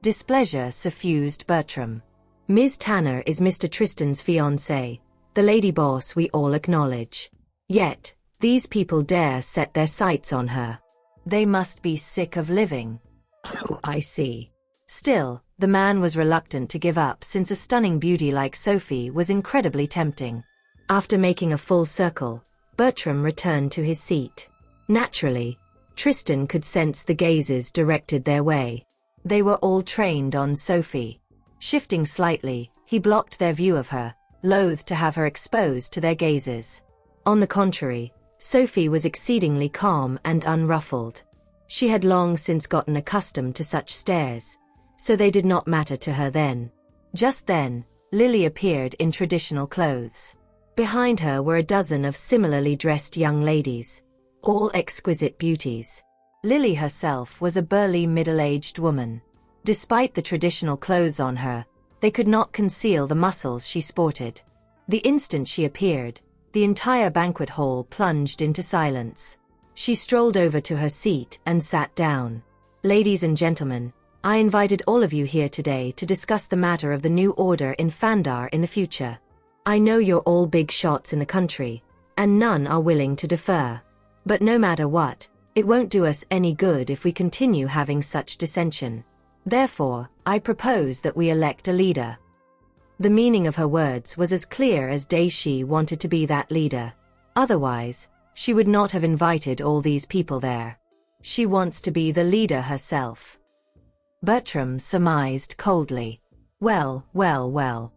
Displeasure suffused Bertram. Ms. Tanner is Mr. Tristan's fiancée, the lady boss we all acknowledge. Yet, these people dare set their sights on her. They must be sick of living. Oh, I see. Still, the man was reluctant to give up since a stunning beauty like Sophie was incredibly tempting. After making a full circle, Bertram returned to his seat. Naturally, Tristan could sense the gazes directed their way. They were all trained on Sophie. Shifting slightly, he blocked their view of her, loath to have her exposed to their gazes. On the contrary, Sophie was exceedingly calm and unruffled. She had long since gotten accustomed to such stares, so they did not matter to her then. Just then, Lily appeared in traditional clothes. Behind her were a dozen of similarly dressed young ladies, all exquisite beauties. Lily herself was a burly middle-aged woman. Despite the traditional clothes on her, they could not conceal the muscles she sported. The instant she appeared, the entire banquet hall plunged into silence. She strolled over to her seat and sat down. Ladies and gentlemen, I invited all of you here today to discuss the matter of the new order in Fandar in the future. I know you're all big shots in the country, and none are willing to defer. But no matter what, it won't do us any good if we continue having such dissension. Therefore, I propose that we elect a leader. The meaning of her words was as clear as day she wanted to be that leader. Otherwise, she would not have invited all these people there. She wants to be the leader herself. Bertram surmised coldly. Well, well, well.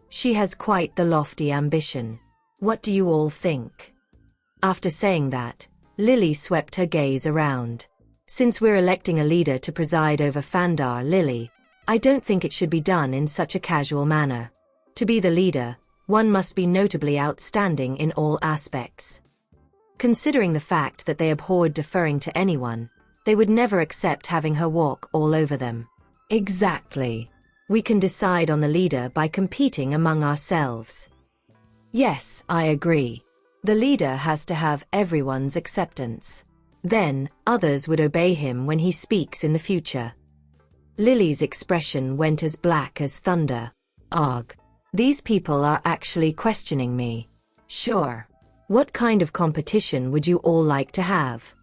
She has quite the lofty ambition. What do you all think? After saying that, Lily swept her gaze around. Since we're electing a leader to preside over Fandar, Lily, I don't think it should be done in such a casual manner. To be the leader, one must be notably outstanding in all aspects. Considering the fact that they abhorred deferring to anyone, they would never accept having her walk all over them. Exactly. We can decide on the leader by competing among ourselves. Yes, I agree. The leader has to have everyone's acceptance. Then, others would obey him when he speaks in the future. Lily's expression went as black as thunder. Ugh. These people are actually questioning me. Sure. What kind of competition would you all like to have?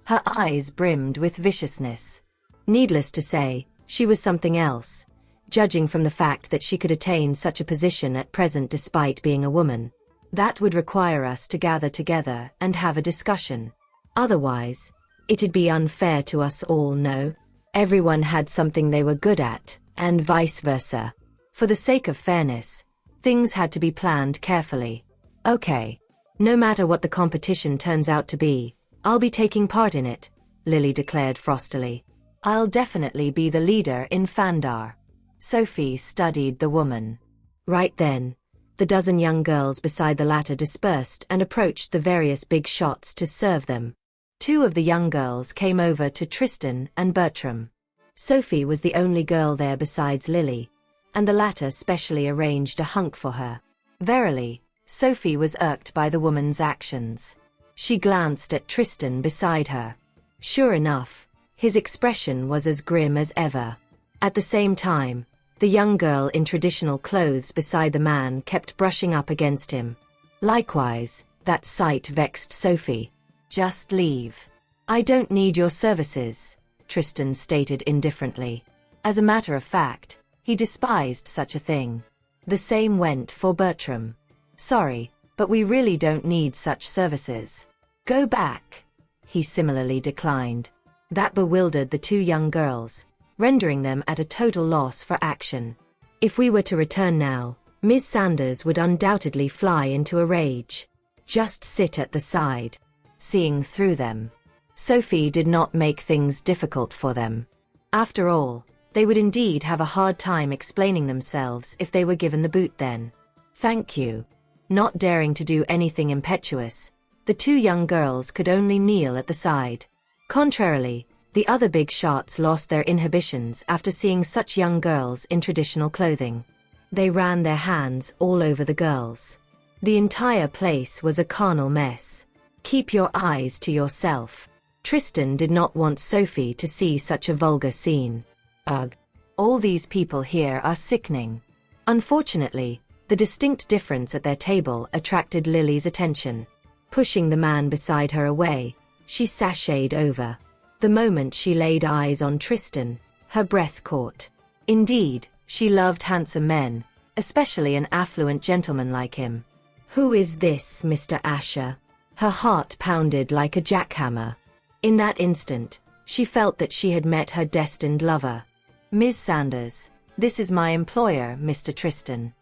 Her eyes brimmed with viciousness. Needless to say, she was something else, judging from the fact that she could attain such a position at present despite being a woman. That would require us to gather together and have a discussion. Otherwise, it'd be unfair to us all, no? Everyone had something they were good at, and vice versa. For the sake of fairness, things had to be planned carefully. Okay. No matter what the competition turns out to be, I'll be taking part in it, Lily declared frostily. I'll definitely be the leader in Fandar. Sophie studied the woman. Right then, The dozen young girls beside the latter dispersed and approached the various big shots to serve them. Two of the young girls came over to Tristan and Bertram. Sophie was the only girl there besides Lily, and the latter specially arranged a hunk for her. Verily, Sophie was irked by the woman's actions. She glanced at Tristan beside her. Sure enough, his expression was as grim as ever. At the same time, the young girl in traditional clothes beside the man kept brushing up against him. Likewise, that sight vexed Sophie. "Just leave. I don't need your services," Tristan stated indifferently. As a matter of fact, he despised such a thing. The same went for Bertram. "Sorry, but we really don't need such services. Go back," he similarly declined. That bewildered the two young girls, rendering them at a total loss for action. If we were to return now, Ms. Sanders would undoubtedly fly into a rage. Just sit at the side. Seeing through them. Sophie did not make things difficult for them. After all, they would indeed have a hard time explaining themselves if they were given the boot then. "Thank you." Not daring to do anything impetuous, the two young girls could only kneel at the side. Contrarily, the other big shots lost their inhibitions after seeing such young girls in traditional clothing. They ran their hands all over the girls. The entire place was a carnal mess. Keep your eyes to yourself. Tristan did not want Sophie to see such a vulgar scene. Ugh. All these people here are sickening. Unfortunately, the distinct difference at their table attracted Lily's attention. Pushing the man beside her away, she sashayed over. The moment she laid eyes on Tristan, her breath caught. Indeed, she loved handsome men, especially an affluent gentleman like him. "Who is this, Mr. Asher?" Her heart pounded like a jackhammer. In that instant, she felt that she had met her destined lover. "Ms. Sanders, this is my employer, Mr. Tristan."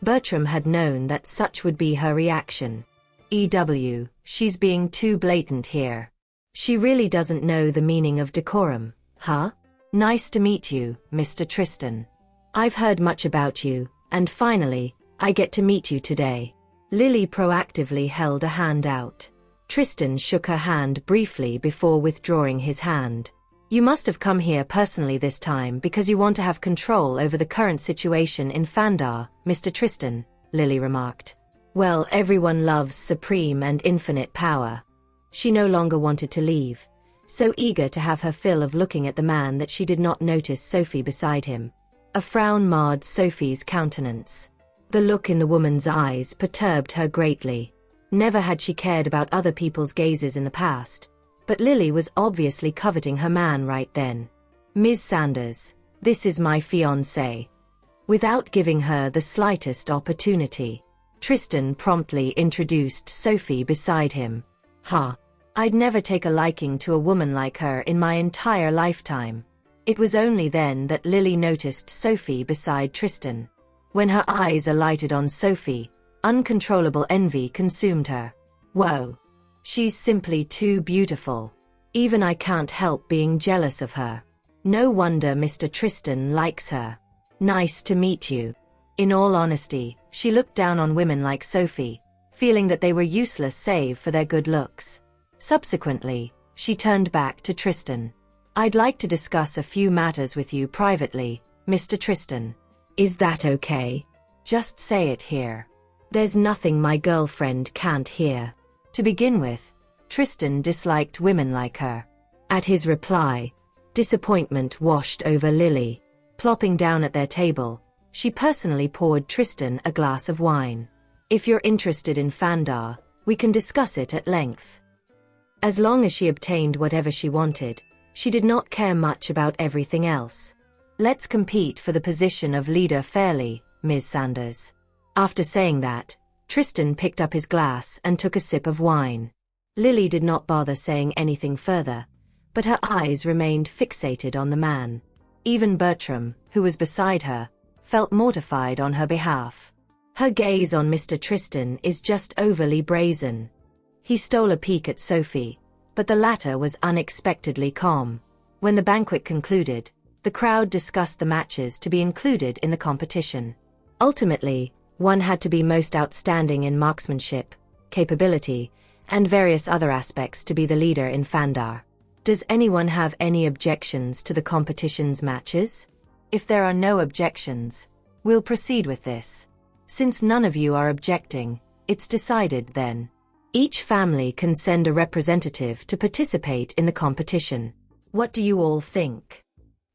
Bertram had known that such would be her reaction. She's being too blatant here. She really doesn't know the meaning of decorum, huh? "Nice to meet you, Mr. Tristan. I've heard much about you, and finally, I get to meet you today." Lily proactively held a hand out. Tristan shook her hand briefly before withdrawing his hand. "You must have come here personally this time because you want to have control over the current situation in Fandar, Mr. Tristan," Lily remarked. Well, everyone loves supreme and infinite power. She no longer wanted to leave, so eager to have her fill of looking at the man that she did not notice Sophie beside him. A frown marred Sophie's countenance. The look in the woman's eyes perturbed her greatly. Never had she cared about other people's gazes in the past, but Lily was obviously coveting her man right then. "Ms. Sanders, this is my fiancé." Without giving her the slightest opportunity, Tristan promptly introduced Sophie beside him. I'd never take a liking to a woman like her in my entire lifetime. It was only then that Lily noticed Sophie beside Tristan. When her eyes alighted on Sophie, uncontrollable envy consumed her. Whoa! She's simply too beautiful. Even I can't help being jealous of her. No wonder Mr. Tristan likes her. Nice to meet you. In all honesty, she looked down on women like Sophie, feeling that they were useless save for their good looks. Subsequently, she turned back to Tristan. "I'd like to discuss a few matters with you privately, Mr. Tristan. Is that okay? Just say it here. There's nothing my girlfriend can't hear." To begin with, Tristan disliked women like her. At his reply, disappointment washed over Lily. Plopping down at their table, she personally poured Tristan a glass of wine. "If you're interested in Fandar, we can discuss it at length." As long as she obtained whatever she wanted, she did not care much about everything else. "Let's compete for the position of leader fairly, Ms. Sanders." After saying that, Tristan picked up his glass and took a sip of wine. Lily did not bother saying anything further, but her eyes remained fixated on the man. Even Bertram, who was beside her, felt mortified on her behalf. Her gaze on Mr. Tristan is just overly brazen. He stole a peek at Sophie, but the latter was unexpectedly calm. When the banquet concluded, the crowd discussed the matches to be included in the competition. Ultimately, One had to be most outstanding in marksmanship, capability, and various other aspects to be the leader in Fandar. Does anyone have any objections to the competition's matches? If there are no objections, we'll proceed with this. Since none of you are objecting, it's decided then. Each family can send a representative to participate in the competition. What do you all think?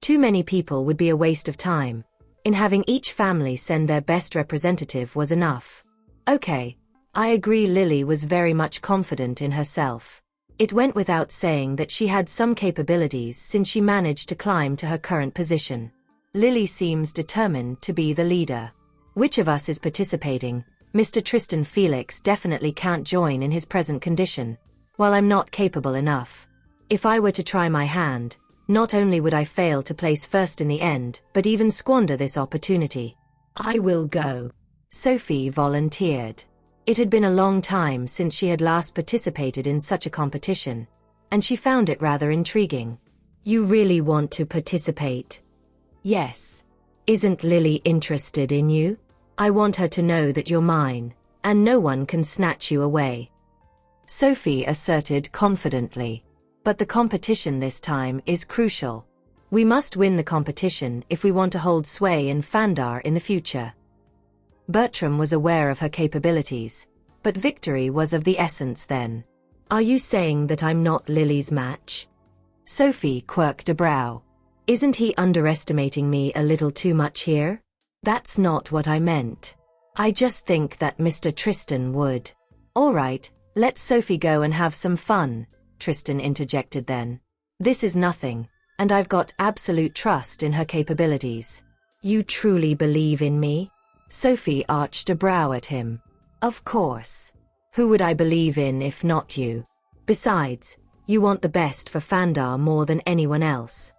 Too many people would be a waste of time. In having each family send their best representative was enough. Okay, I agree. Lily was very much confident in herself. It went without saying that she had some capabilities since she managed to climb to her current position. Lily seems determined to be the leader. Which of us is participating? Mr. Tristan Felix definitely can't join in his present condition, while I'm not capable enough. If I were to try my hand, not only would I fail to place first in the end, but even squander this opportunity. I will go. Sophie volunteered. It had been a long time since she had last participated in such a competition, and she found it rather intriguing. You really want to participate? Yes. Isn't Lily interested in you? I want her to know that you're mine, and no one can snatch you away. Sophie asserted confidently. But the competition this time is crucial. We must win the competition if we want to hold sway in Fandar in the future. Bertram was aware of her capabilities, but victory was of the essence then. Are you saying that I'm not Lily's match? Sophie quirked a brow. Isn't he underestimating me a little too much here? That's not what I meant. I just think that Mr. Tristan would. All right, let Sophie go and have some fun, Tristan interjected then. This is nothing, and I've got absolute trust in her capabilities. You truly believe in me? Sophie arched a brow at him. Of course. Who would I believe in if not you? Besides, you want the best for Fandar more than anyone else.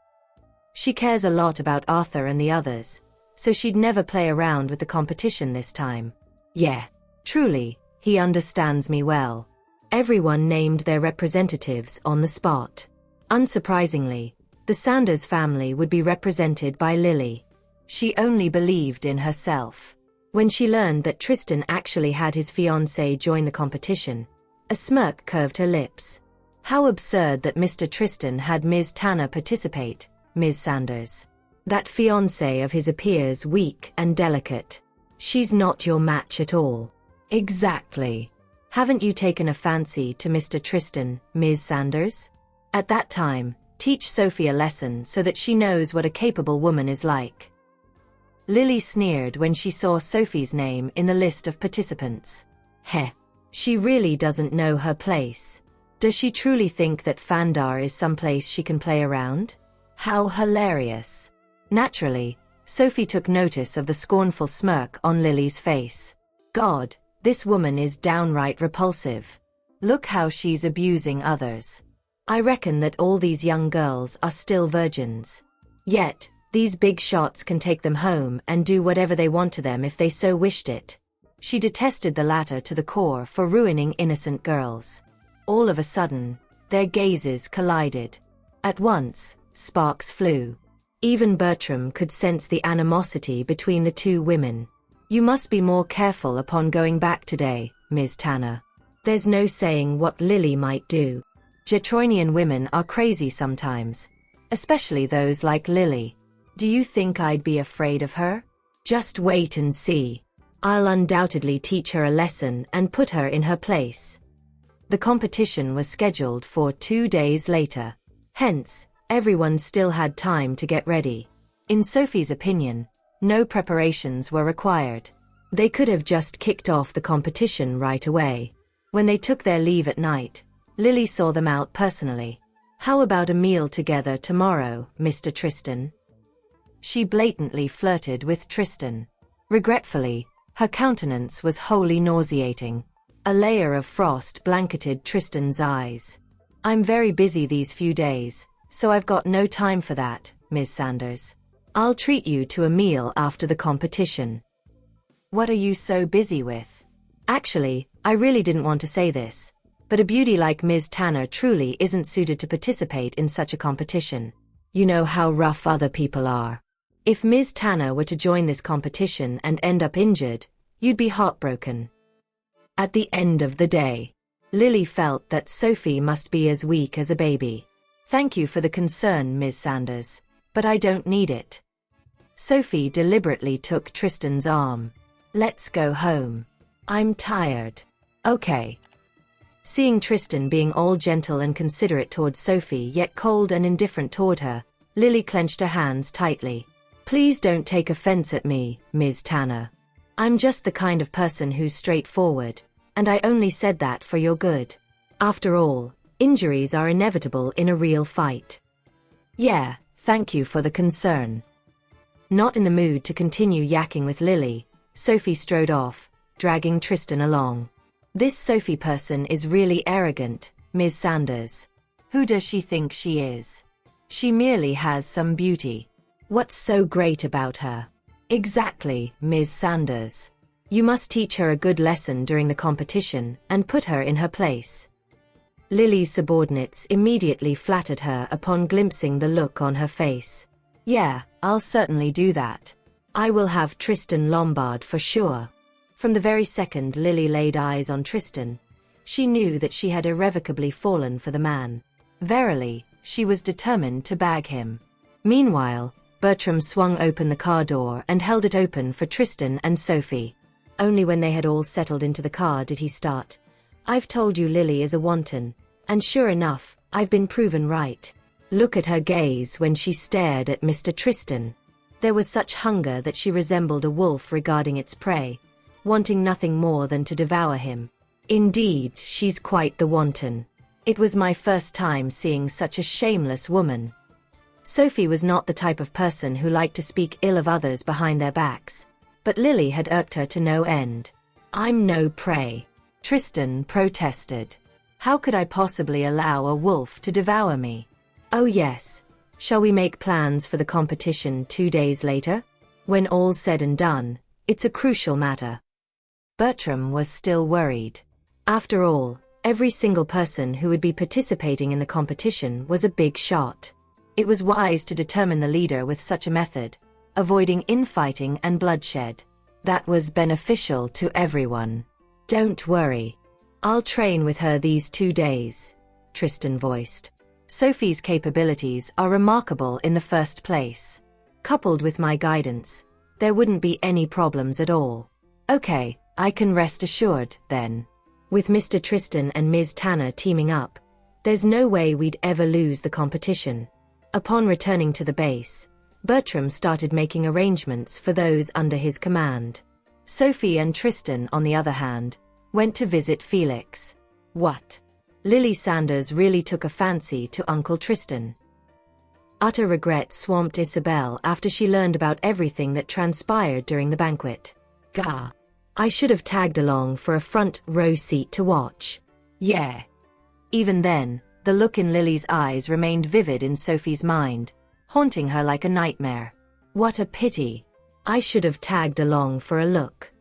She cares a lot about Arthur and the others, so she'd never play around with the competition this time. Yeah, truly, he understands me well. Everyone named their representatives on the spot. Unsurprisingly, the Sanders family would be represented by Lily. She only believed in herself. When she learned that Tristan actually had his fiancée join the competition, a smirk curved her lips. How absurd that Mr. Tristan had Ms. Tanner participate, Ms. Sanders. That fiancée of his appears weak and delicate. She's not your match at all. Exactly. Haven't you taken a fancy to Mr. Tristan, Ms. Sanders? At that time, teach Sophie a lesson so that she knows what a capable woman is like. Lily sneered when she saw Sophie's name in the list of participants. Heh. She really doesn't know her place. Does she truly think that Fandar is someplace she can play around? How hilarious. Naturally, Sophie took notice of the scornful smirk on Lily's face. God, this woman is downright repulsive. Look how she's abusing others. I reckon that all these young girls are still virgins. Yet, these big shots can take them home and do whatever they want to them if they so wished it. She detested the latter to the core for ruining innocent girls. All of a sudden, their gazes collided. At once, sparks flew. Even Bertram could sense the animosity between the two women. You must be more careful upon going back today, Ms. Tanner. There's no saying what Lily might do. Jetronian women are crazy sometimes, especially those like Lily. Do you think I'd be afraid of her? Just wait and see. I'll undoubtedly teach her a lesson and put her in her place. The competition was scheduled for 2 days later. Hence, everyone still had time to get ready. In Sophie's opinion, no preparations were required. They could have just kicked off the competition right away. When they took their leave at night, Lily saw them out personally. How about a meal together tomorrow, Mr. Tristan? She blatantly flirted with Tristan. Regretfully, her countenance was wholly nauseating. A layer of frost blanketed Tristan's eyes. I'm very busy these few days, so I've got no time for that, Ms. Sanders. I'll treat you to a meal after the competition. What are you so busy with? Actually, I really didn't want to say this, but a beauty like Ms. Tanner truly isn't suited to participate in such a competition. You know how rough other people are. If Ms. Tanner were to join this competition and end up injured, You'd be heartbroken. At the end of the day, Lily felt that Sophie must be as weak as a baby. Thank you for the concern, Ms. Sanders, but I don't need it. Sophie deliberately took Tristan's arm. Let's go home. I'm tired. Okay. Seeing Tristan being all gentle and considerate toward Sophie yet cold and indifferent toward her, Lily clenched her hands tightly. Please don't take offense at me, Ms. Tanner. I'm just the kind of person who's straightforward, and I only said that for your good. After all, injuries are inevitable in a real fight. Yeah, thank you for the concern. Not in the mood to continue yakking with Lily, Sophie strode off, dragging Tristan along. This Sophie person is really arrogant, Ms. Sanders. Who does she think she is? She merely has some beauty. What's so great about her? Exactly, Ms. Sanders. You must teach her a good lesson during the competition and put her in her place. Lily's subordinates immediately flattered her upon glimpsing the look on her face. Yeah, I'll certainly do that. I will have Tristan Lombard for sure. From the very second Lily laid eyes on Tristan, she knew that she had irrevocably fallen for the man. Verily, she was determined to bag him. Meanwhile, Bertram swung open the car door and held it open for Tristan and Sophie. Only when they had all settled into the car did he start. I've told you Lily is a wanton, and sure enough, I've been proven right. Look at her gaze when she stared at Mr. Tristan. There was such hunger that she resembled a wolf regarding its prey, wanting nothing more than to devour him. Indeed, she's quite the wanton. It was my first time seeing such a shameless woman. Sophie was not the type of person who liked to speak ill of others behind their backs, but Lily had irked her to no end. I'm no prey, Tristan protested. How could I possibly allow a wolf to devour me? Oh yes, shall we make plans for the competition 2 days later? When all's said and done, it's a crucial matter. Bertram was still worried. After all, every single person who would be participating in the competition was a big shot. It was wise to determine the leader with such a method, avoiding infighting and bloodshed. That was beneficial to everyone. Don't worry. I'll train with her these 2 days, Tristan voiced. Sophie's capabilities are remarkable in the first place. Coupled with my guidance, there wouldn't be any problems at all. Okay, I can rest assured, then. With Mr. Tristan and Ms. Tanner teaming up, there's no way we'd ever lose the competition. Upon returning to the base, Bertram started making arrangements for those under his command. Sophie and Tristan, on the other hand, went to visit Felix. What? Lily Sanders really took a fancy to Uncle Tristan. Utter regret swamped Isabel after she learned about everything that transpired during the banquet. Gah! I should have tagged along for a front row seat to watch. Yeah. Even then, the look in Lily's eyes remained vivid in Sophie's mind, haunting her like a nightmare. What a pity. I should have tagged along for a look.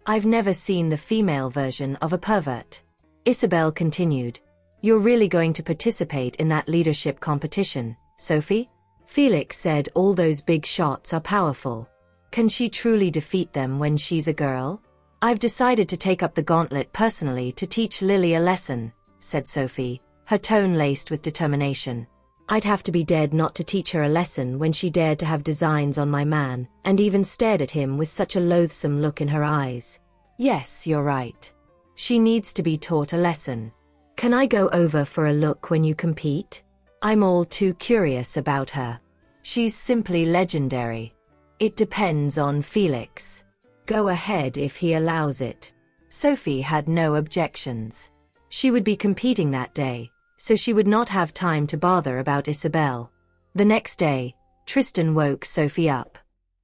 I've never seen the female version of a pervert. Isabel continued. You're really going to participate in that leadership competition, Sophie? Felix said all those big shots are powerful. Can she truly defeat them when she's a girl? I've decided to take up the gauntlet personally to teach Lily a lesson, said Sophie, her tone laced with determination. I'd have to be dead not to teach her a lesson when she dared to have designs on my man, and even stared at him with such a loathsome look in her eyes. Yes, you're right. She needs to be taught a lesson. Can I go over for a look when you compete? I'm all too curious about her. She's simply legendary. It depends on Felix. Go ahead if he allows it. Sophie had no objections. She would be competing that day, so she would not have time to bother about Isabel. The next day, Tristan woke Sophie up.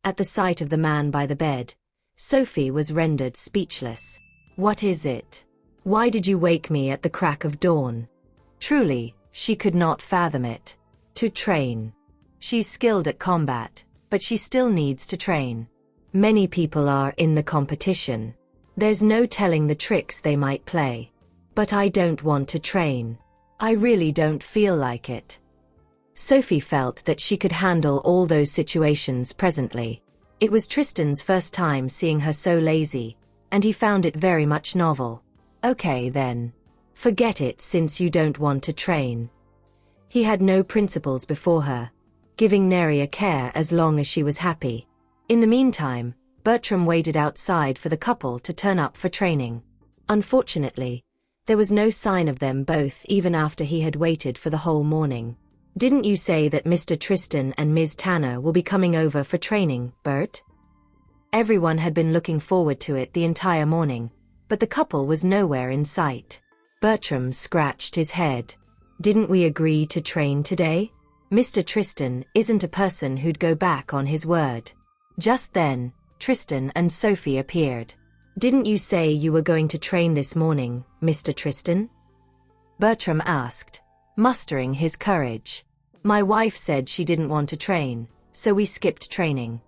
At the sight of the man by the bed, Sophie was rendered speechless. What is it? Why did you wake me at the crack of dawn? Truly, she could not fathom it. To train. She's skilled at combat, but she still needs to train. Many people are in the competition. There's no telling the tricks they might play. But I don't want to train. I really don't feel like it. Sophie felt that she could handle all those situations presently. It was Tristan's first time seeing her so lazy, and he found it very much novel. Okay then. Forget it since you don't want to train. He had no principles before her, giving Neri a care as long as she was happy. In the meantime, Bertram waited outside for the couple to turn up for training. Unfortunately, there was no sign of them both even after he had waited for the whole morning. Didn't you say that Mr. Tristan and Ms. Tanner will be coming over for training, Bert? Everyone had been looking forward to it the entire morning, but the couple was nowhere in sight. Bertram scratched his head. Didn't we agree to train today? Mr. Tristan isn't a person who'd go back on his word. Just then, Tristan and Sophie appeared. Didn't you say you were going to train this morning, Mr. Tristan? Bertram asked, mustering his courage. My wife said she didn't want to train, so we skipped training.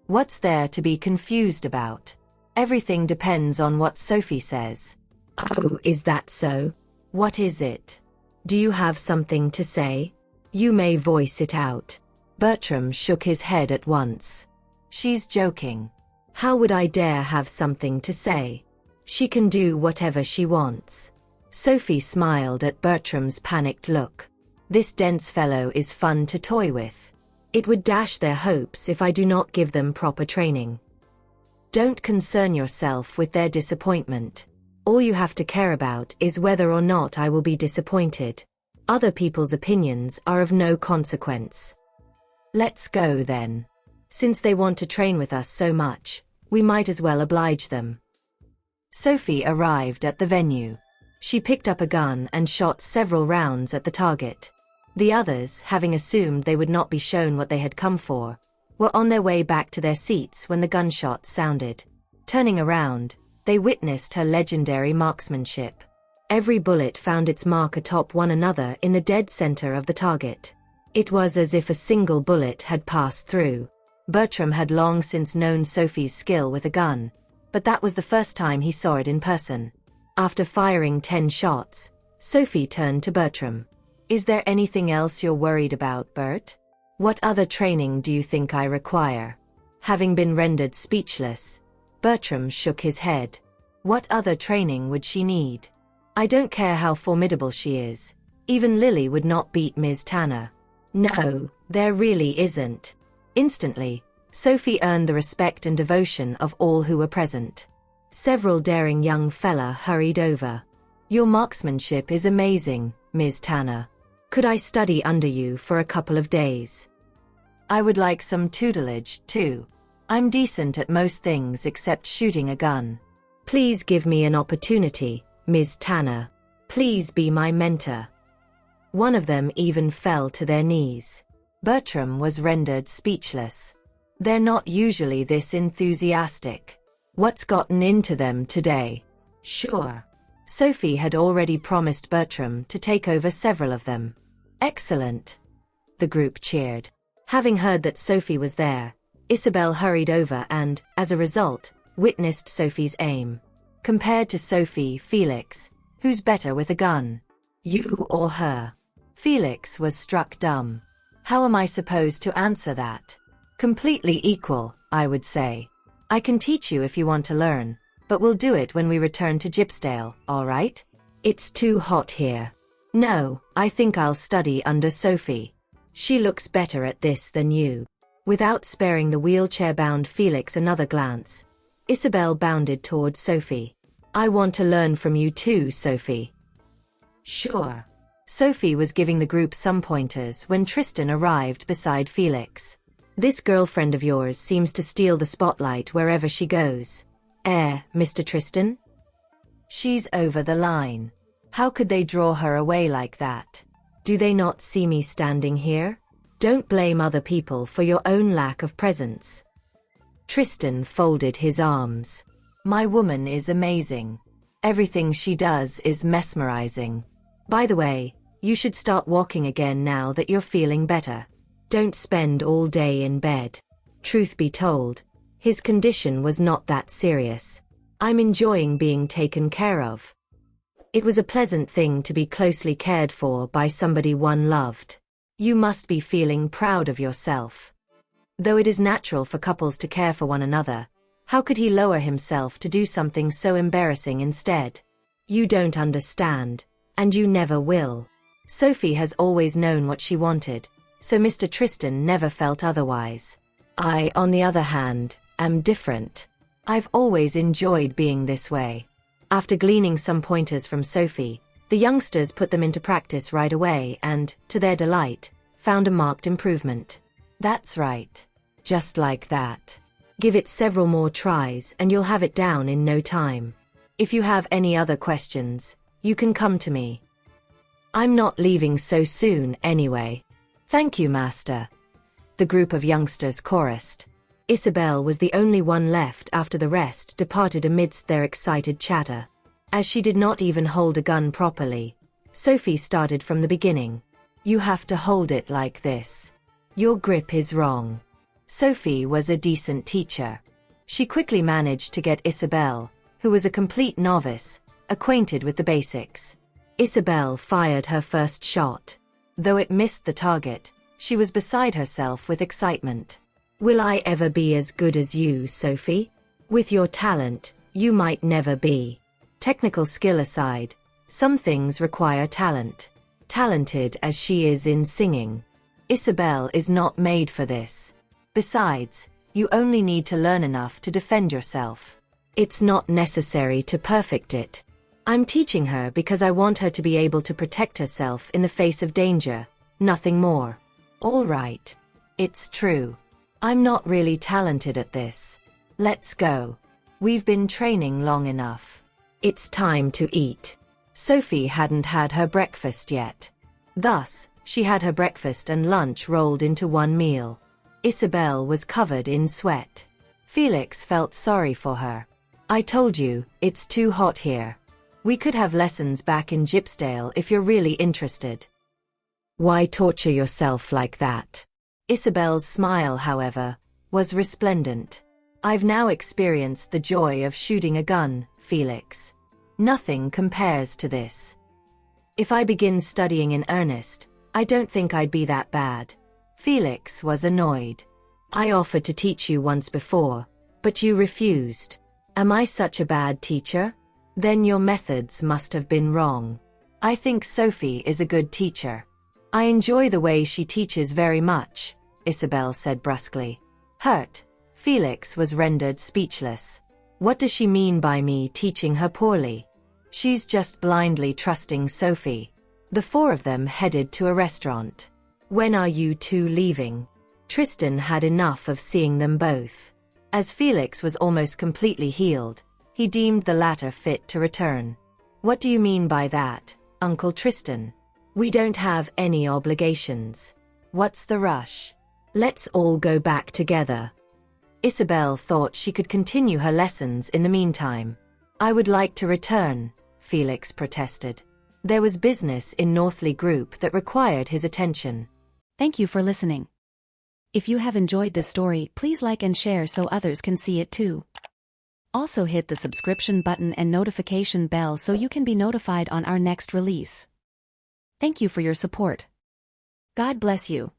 What's there to be confused about? Everything depends on what Sophie says. Oh, is that so? What is it? Do you have something to say? You may voice it out. Bertram shook his head at once. She's joking. How would I dare have something to say? She can do whatever she wants. Sophie smiled at Bertram's panicked look. This dense fellow is fun to toy with. It would dash their hopes if I do not give them proper training. Don't concern yourself with their disappointment. All you have to care about is whether or not I will be disappointed. Other people's opinions are of no consequence. Let's go then. Since they want to train with us so much, we might as well oblige them. Sophie arrived at the venue. She picked up a gun and shot several rounds at the target. The others, having assumed they would not be shown what they had come for, were on their way back to their seats when the gunshots sounded. Turning around, they witnessed her legendary marksmanship. Every bullet found its mark atop one another in the dead center of the target. It was as if a single bullet had passed through. Bertram had long since known Sophie's skill with a gun, but that was the first time he saw it in person. After firing 10 shots, Sophie turned to Bertram. Is there anything else you're worried about, Bert? What other training do you think I require? Having been rendered speechless, Bertram shook his head. What other training would she need? I don't care how formidable she is. Even Lily would not beat Ms. Tanner. No, there really isn't. Instantly, Sophie earned the respect and devotion of all who were present. Several daring young fella hurried over. Your marksmanship is amazing, Ms. Tanner. Could I study under you for a couple of days? I would like some tutelage, too. I'm decent at most things except shooting a gun. Please give me an opportunity, Ms. Tanner. Please be my mentor. One of them even fell to their knees. Bertram was rendered speechless. They're not usually this enthusiastic. What's gotten into them today? Sure. Sophie had already promised Bertram to take over several of them. Excellent. The group cheered. Having heard that Sophie was there, Isabel hurried over and, as a result, witnessed Sophie's aim. Compared to Sophie, Felix, who's better with a gun? You or her? Felix was struck dumb. How am I supposed to answer that? Completely equal, I would say. I can teach you if you want to learn, but we'll do it when we return to Jipsdale, all right? It's too hot here. No, I think I'll study under Sophie. She looks better at this than you. Without sparing the wheelchair-bound Felix another glance, Isabel bounded toward Sophie. I want to learn from you too, Sophie. Sure. Sophie was giving the group some pointers when Tristan arrived beside Felix. This girlfriend of yours seems to steal the spotlight wherever she goes. Mr. Tristan? She's over the line. How could they draw her away like that? Do they not see me standing here? Don't blame other people for your own lack of presence. Tristan folded his arms. My woman is amazing. Everything she does is mesmerizing. By the way, you should start walking again now that you're feeling better. Don't spend all day in bed. Truth be told, his condition was not that serious. I'm enjoying being taken care of. It was a pleasant thing to be closely cared for by somebody one loved. You must be feeling proud of yourself. Though it is natural for couples to care for one another, How could he lower himself to do something so embarrassing instead? You don't understand, and you never will. Sophie has always known what she wanted, so Mr. Tristan never felt otherwise. I, on the other hand, am different. I've always enjoyed being this way. After gleaning some pointers from Sophie, the youngsters put them into practice right away and, to their delight, found a marked improvement. That's right. Just like that. Give it several more tries and you'll have it down in no time. If you have any other questions, you can come to me. I'm not leaving so soon anyway. Thank you, Master. The group of youngsters chorused. Isabel was the only one left after the rest departed amidst their excited chatter. As she did not even hold a gun properly, Sophie started from the beginning. You have to hold it like this. Your grip is wrong. Sophie was a decent teacher. She quickly managed to get Isabel, who was a complete novice, acquainted with the basics. Isabel fired her first shot. Though it missed the target, she was beside herself with excitement. Will I ever be as good as you, Sophie? With your talent, you might never be. Technical skill aside, some things require talent. Talented as she is in singing, Isabel is not made for this. Besides, you only need to learn enough to defend yourself. It's not necessary to perfect it. I'm teaching her because I want her to be able to protect herself in the face of danger, nothing more. All right. It's true. I'm not really talented at this. Let's go. We've been training long enough. It's time to eat. Sophie hadn't had her breakfast yet. Thus, she had her breakfast and lunch rolled into one meal. Isabel was covered in sweat. Felix felt sorry for her. I told you, it's too hot here. We could have lessons back in Jipsdale if you're really interested. Why torture yourself like that? Isabel's smile, however, was resplendent. I've now experienced the joy of shooting a gun, Felix. Nothing compares to this. If I begin studying in earnest, I don't think I'd be that bad. Felix was annoyed. I offered to teach you once before, but you refused. Am I such a bad teacher? Then your methods must have been wrong. I think Sophie is a good teacher. I enjoy the way she teaches very much, Isabel said brusquely. Hurt, Felix was rendered speechless. What does she mean by me teaching her poorly? She's just blindly trusting Sophie. The four of them headed to a restaurant. When are you two leaving? Tristan had enough of seeing them both. As Felix was almost completely healed, he deemed the latter fit to return. What do you mean by that, Uncle Tristan? We don't have any obligations. What's the rush? Let's all go back together. Isabel thought she could continue her lessons in the meantime. I would like to return, Felix protested. There was business in Northley Group that required his attention. Thank you for listening. If you have enjoyed this story, please like and share so others can see it too. Also hit the subscription button and notification bell so you can be notified on our next release. Thank you for your support. God bless you.